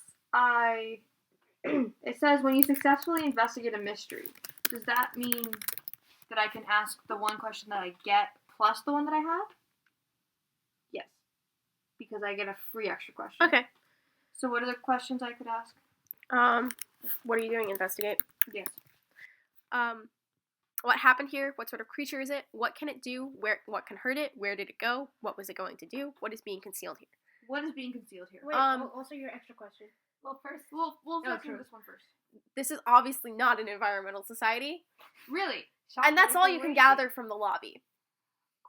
it says when you successfully investigate a mystery, does that mean that I can ask the one question that I get plus the one that I have? Yes, because I get a free extra question. Okay. So what are the questions I could ask? What are you doing? Investigate. Yes. What happened here? What sort of creature is it? What can it do? What can hurt it? Where did it go? What was it going to do? What is being concealed here? What is being concealed here? Wait, Um, also your extra question. Well, first, We'll Oh, go through true. this one first. This is obviously not an environmental society. Really? And that's all you can gather from the lobby.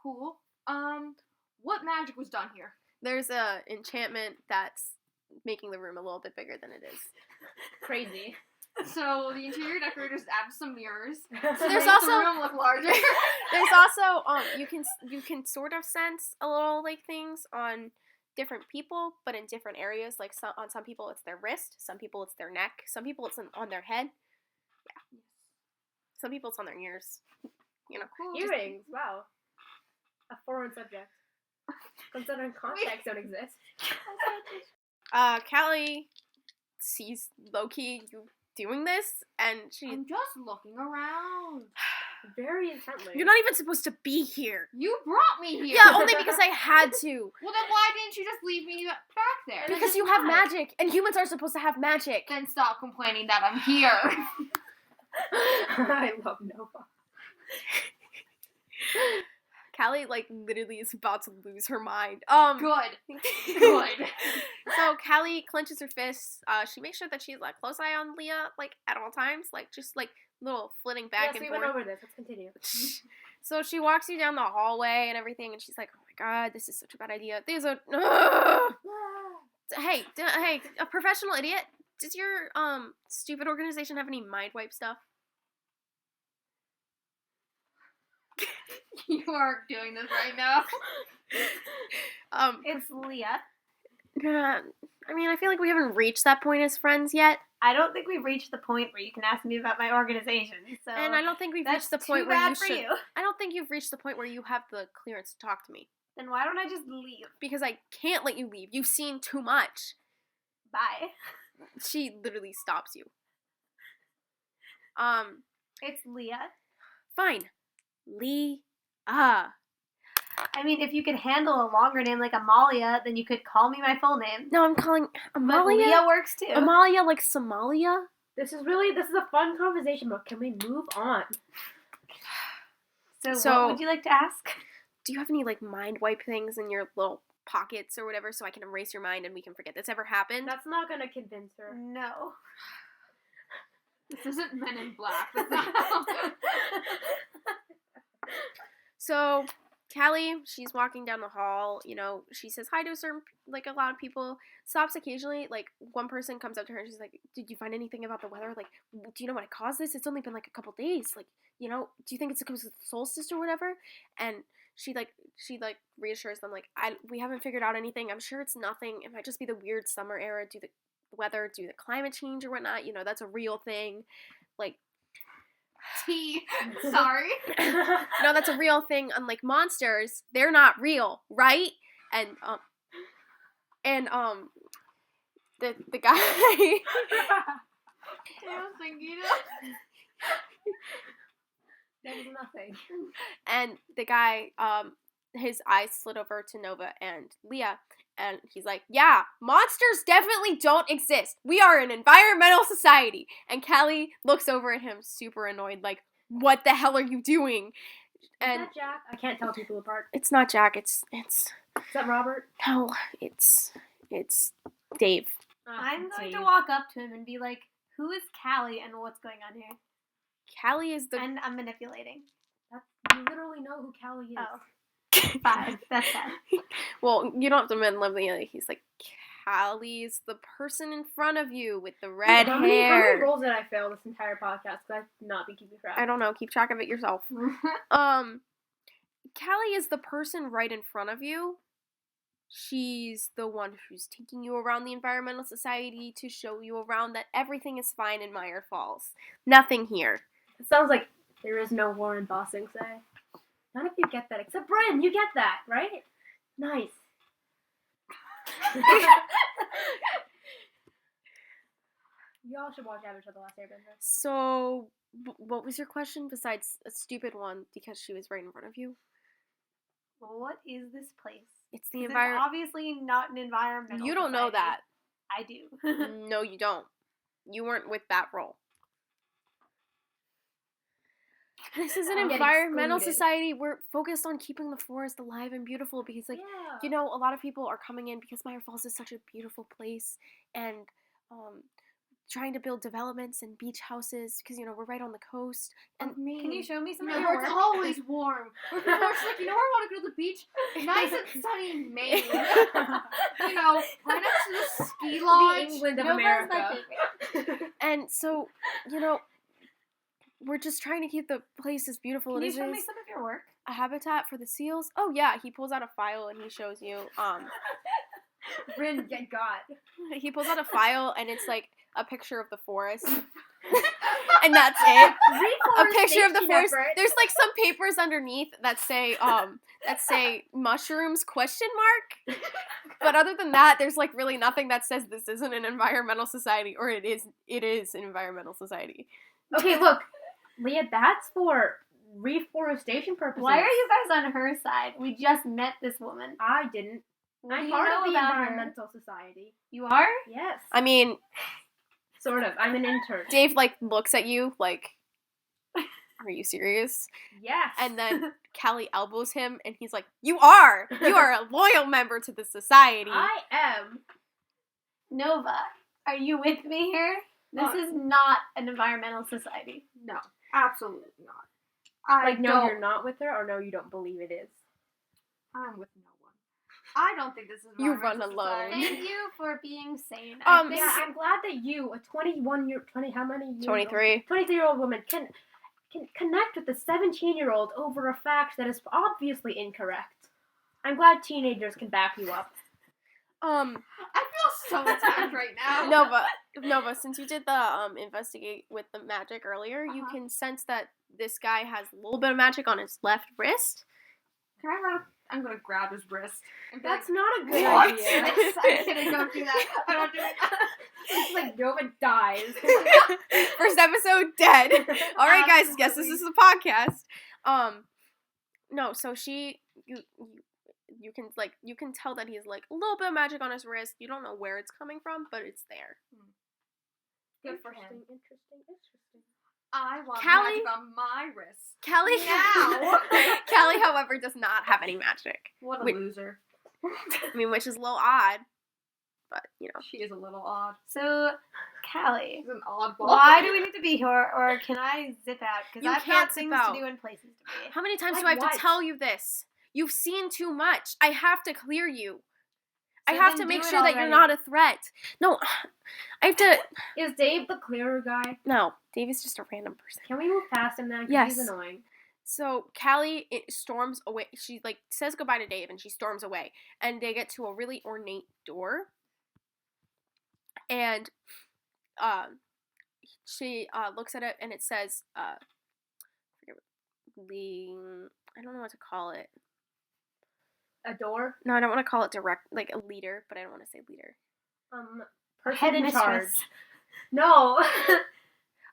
Cool. What magic was done here? There's a enchantment that's making the room a little bit bigger than it is. Crazy. So the interior decorators added some mirrors. So there's Make the also room look larger. there's also you can sort of sense a little like things on different people, but in different areas. Like on some people it's their wrist, some people it's their neck, some people it's on their head. Yeah. Some people it's on their ears. You know. Cool. Earrings. Wow. A foreign subject. Considering contacts don't exist. Callie sees Loki doing this, and I'm just looking around. Very intently. you're not even supposed to be here. You brought me here. Yeah, only because I had to. Well, then why didn't you just leave me back there? Then Because just you have why? magic, and humans are supposed to have magic. Then stop complaining that I'm here. I love Nova. Callie, like, literally is about to lose her mind. Good. Good. So Callie clenches her fists. She makes sure that she's like close eye on Leah, like at all times, like just like little flitting back Yes, and we forth. went over this. Let's continue. So she walks you down the hallway and everything, and she's like, "Oh my god, this is such a bad idea. These are hey, a professional idiot. Does your stupid organization have any mind wipe stuff?" You aren't doing this right now. it's Leah. I mean, I feel like we haven't reached that point as friends yet, I don't think we've reached the point where you can ask me about my organization. So and I don't think we've that's reached the point too where bad you for should. you. I don't think you've reached the point where you have the clearance to talk to me. Then why don't I just leave? Because I can't let you leave. You've seen too much. Bye. She literally stops you. It's Leah. Fine. Leah. I mean, if you could handle a longer name like Amalia, then you could call me my full name. No, I'm calling But Amalia. Leah works too. Amalia like Somalia? This is a fun conversation, but can we move on? So what would you like to ask? Do you have any like mind wipe things in your little pockets or whatever so I can erase your mind and we can forget this ever happened? That's not gonna convince her. No. This isn't Men in Black. That's not So, Callie, she's walking down the hall, you know, she says hi to a lot of people, stops occasionally, like, one person comes up to her and she's like, did you find anything about the weather? Like, do you know what caused this? It's only been, like, a couple days. Like, you know, do you think it's because of the solstice or whatever? And she reassures them, like, we haven't figured out anything. I'm sure it's nothing. It might just be the weird summer era due to the weather, due to climate change or whatnot. You know, that's a real thing. Like, T. Sorry. no, that's a real thing. Unlike monsters, they're not real, right? And the guy. Yeah, Sangeeta. There was nothing. And the guy, his eyes slid over to Nova and Leah, and he's like, yeah, monsters definitely don't exist. We are an environmental society. And Callie looks over at him super annoyed, like, what the hell are you doing? And Is that Jack? I can't tell people apart. it's not Jack, it's Is that Robert? no, it's Dave. I'm going to walk up to him and be like, who is Callie and what's going on here? Callie is the And I'm manipulating. You literally know who Callie is. Oh. 5. That's 5. well, you don't have to manipulate. He's like, Callie is the person in front of you with the red How many hair. roles did I fail this entire podcast? Because I've not been keeping track. I don't know. Keep track of it yourself. Callie is the person right in front of you. She's the one who's taking you around the environmental society to show you around that everything is fine in Myre Falls. Nothing here. It sounds like there is no war in Bossing Say. None of you get that, except Bryn. You get that, right? Nice. Y'all should watch Avatar: The Last Airbender. So, what was your question besides a stupid one because she was right in front of you? What is this place? It's the 'Cause environment. It's obviously not an environmental You don't know society. that. I do. No, you don't. You weren't with that role. This is an I'm getting environmental excluded. society. We're focused on keeping the forest alive and beautiful because, like, Yeah. you know, a lot of people are coming in because Myre Falls is such a beautiful place, and trying to build developments and beach houses because, we're right on the coast. And Can you show me some of No, your it's work? always warm. We're just like, where I want to go to the beach? Nice and sunny in Maine. Right next to the ski lodge. The England of Nova's my America. favorite. And so, we're just trying to keep the place as beautiful Can you as it show me is. some of your work? A habitat for the seals. Oh yeah, he pulls out a file and he shows you. Bryn, get got. He pulls out a file and it's like a picture of the forest. And that's it. A picture of the forest. There's like some papers underneath that say mushrooms ? But other than that, there's like really nothing that says this isn't an environmental society or it is an environmental society. Okay, look, Leah, that's for reforestation purposes. Why are you guys on her side? We just met this woman. I didn't. What do I'm you part know of the about her? environmental society. You are? Yes. I mean, Sort of. I'm an intern. Dave like looks at you like, are you serious? Yes. And then Callie elbows him and he's like, you are a loyal member to the society. I am. Nova, are you with me here? This is not an environmental society. No, absolutely not. I No, don't. you're not with her, or no, you don't believe it is. I'm with no one. I don't think this is You environmental run alone. society. Thank you for being sane. Yeah, I'm glad that you, a 20, how many years 23. 23-year-old woman, can connect with a 17-year-old over a fact that is obviously incorrect. I'm glad teenagers can back you up. I feel so attacked right now. Nova, since you did the investigate with the magic earlier, you can sense that this guy has a little bit of magic on his left wrist. Can I run? I'm gonna grab his wrist. And be That's like, not a good what? idea. I'm kidding. Don't do that. I don't do it. It's like Nova dies. First episode dead. All right, guys. Yes, this is the podcast. No. So you can tell that he's like a little bit of magic on his wrist. You don't know where it's coming from, but it's there. Good for him. Interesting. I want Callie? magic on my wrist. Callie, Now. Callie, however, does not have any magic. What a Wait. loser. I mean, which is a little odd, but She is a little odd. So, Callie, She's an oddball. why do we need to be here, or can I zip out? Because You I've can't got zip things out. to do and places to be. How many times Like do I have what? to tell you this? You've seen too much. I have to clear you. I So have then to make do it sure that you're already. not a threat. No, I have to. Is Dave the clearer guy? No, Dave is just a random person. Can we move past him now? 'Cause Yes. He's annoying. So Callie storms away. She says goodbye to Dave and she storms away. And they get to a really ornate door. And she looks at it and it says I don't know what to call it. A door? No, I don't want to call it direct, like a leader, but I don't want to say leader. Person Head in mistress. charge. No.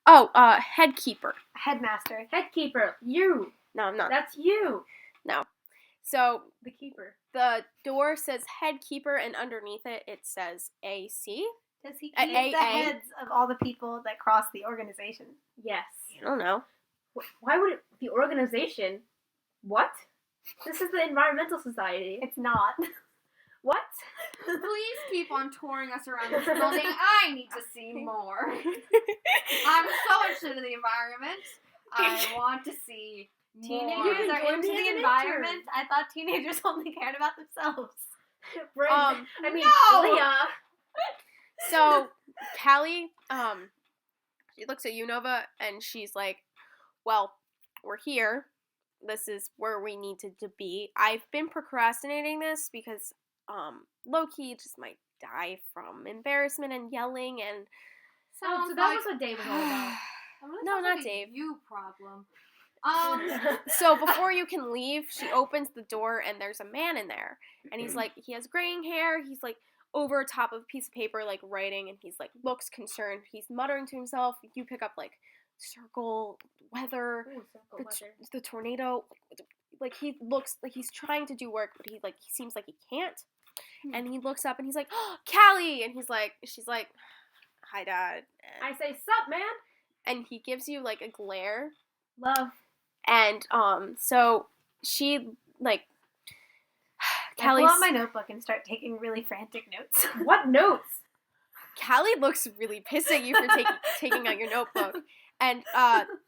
Oh, head keeper. Headmaster. Head keeper. You. No, I'm not. That's you. No. So The keeper. the door says head keeper, and underneath it, it says AC. Does he A- keep A- the A. heads of all the people that cross the organization? Yes. I don't know. Why would it, the organization? What? This is the Environmental Society. It's not. What? Please keep on touring us around this building. I need to see more. I'm so interested in the environment. I want to see Teenagers more. can are join into me as the an environment. I thought teenagers only cared about themselves. Bryn, Um, I mean, no! Leah. So Callie, she looks at you, Nova, and she's like, "Well, we're here. This is where we need to be. I've been procrastinating this because, low-key just might die from embarrassment and yelling and." Sounds So that like, was what Dave was all about. No, sounds not like a Dave. You problem. So before you can leave, she opens the door and there's a man in there. And he's like, he has graying hair. He's like over top of a piece of paper, like writing, and he's like looks concerned. He's muttering to himself. You pick up like circle, weather, Ooh, circle weather. the tornado. Like he looks like he's trying to do work, but he seems like he can't. And he looks up and he's like, "Oh, Callie!" And she's like, "Hi, Dad." I say, sup, man? And he gives you like a glare. Love. And so she like I pull Callie's out my notebook and start taking really frantic notes. What notes? Callie looks really pissed at you for taking out your notebook. And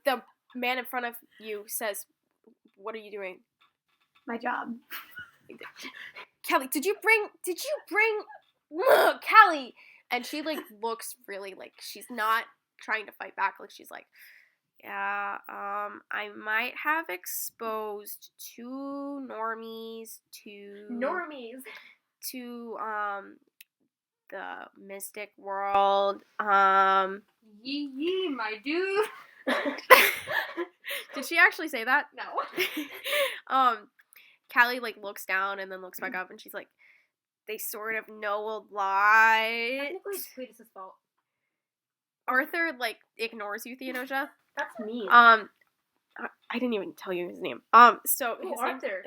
the man in front of you says, "What are you doing?" My job. Callie, did you bring Callie? And she like looks really like she's not trying to fight back. Like she's like, yeah, I might have exposed two normies to the mystic world. Yee, my dude. Did she actually say that? No. Callie like looks down and then looks back up and she's like, they sort of know a lot. Technically, it's Cletus's fault. Arthur like ignores you, Theodosia. That's mean. I didn't even tell you his name. So Ooh, his Arthur.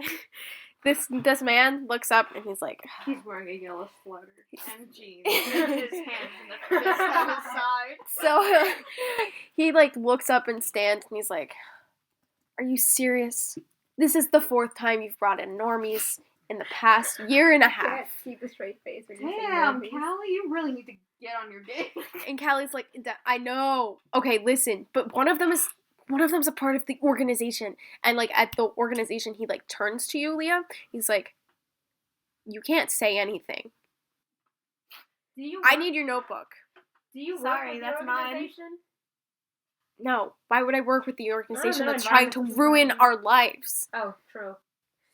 This man looks up and he's like, He's wearing a yellow sweater and jeans. His hands in the fist on his side. so he like looks up and stands and he's like, are you serious? This is the 4th time you've brought in normies in the past year and a half. Can't keep a straight face when you say Damn, normies. Callie, you really need to get on your game. And Callie's like, I know. Okay, listen, but one of them's a part of the organization. And like at the organization, he like turns to you, Leah. He's like, you can't say anything. I need your notebook. Do you Sorry, work with that's the mine. organization? No, why would I work with the organization no, that's trying to environmental ruin society. our lives? Oh, true.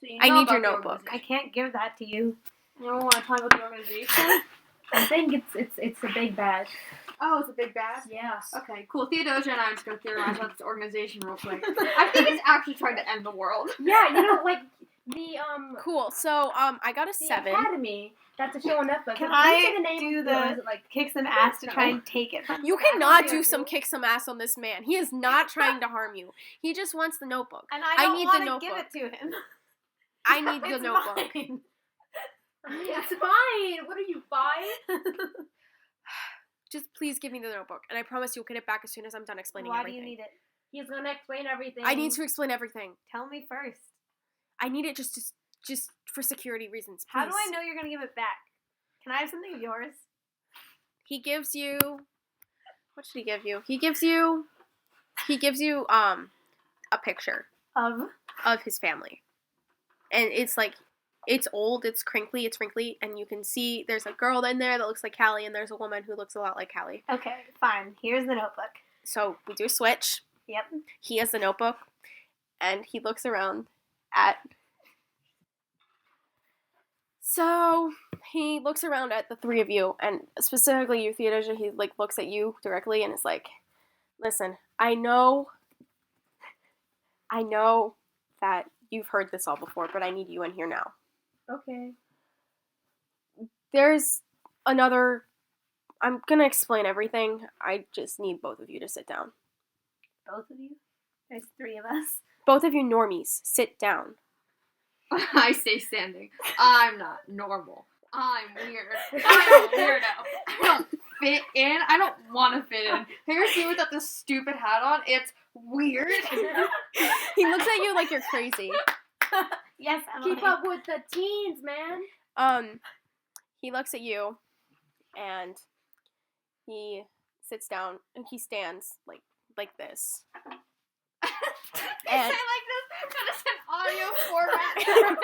So you I know need your about the notebook. I can't give that to you. You don't want to talk about the organization? I think it's a big bad. Oh, it's a big bad? Yeah. Okay, cool. Theodosia and I are just going to theorize about this organization real quick. I think it's actually trying to end the world. Yeah, you know, like the Cool. So I got a the 7. Academy. That's a show on Netflix. Can Can I you say the name? do Or the is it like kick some ass to No. try and take it from You him? cannot Yeah, do some you- kick some ass on this man. He is not trying to harm you. He just wants the notebook. And I I don't need the want to give notebook. it to him. I need the It's notebook. mine. It's fine. What are you, 5? Just please give me the notebook, and I promise you'll get it back as soon as I'm done explaining Why everything. do you need it? He's gonna explain everything. I need to explain everything. Tell me first. I need it just for security reasons. Please. How do I know you're going to give it back? Can I have something of yours? He gives you. What should he give you? He gives you a picture Of? his family, and it's like. It's old, it's crinkly, it's wrinkly, and you can see there's a girl in there that looks like Callie, and there's a woman who looks a lot like Callie. Okay, fine. Here's the notebook. So we do a switch. Yep. He has the notebook, and he looks around at... So he looks around at the 3 of you, and specifically you, Theodosia, he like looks at you directly and is like, listen, I know that you've heard this all before, but I need you in here now. Okay. There's another... I'm gonna explain everything. I just need both of you to sit down. Both of you? There's 3 of us. Both of you normies, sit down. I stay standing. I'm not normal. I'm weird. I'm a weirdo. I don't fit in. I don't want to fit in. Have you ever seen without this stupid hat on? It's weird. He looks at you like you're crazy. Yes, Emily. Keep up with the teens, man. He looks at you, and he sits down, and he stands like this. They say like this, but it's an audio format.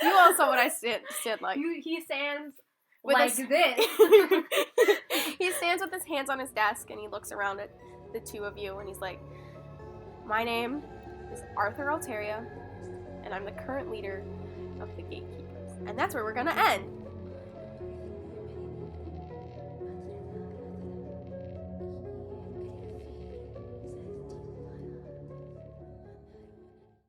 You all saw what I stood like. He stands With like his- this. He stands with his hands on his desk, and he looks around at the 2 of you, and he's like, my name is Arthur Alteria, and I'm the current leader of the Gatekeepers. And that's where we're gonna end.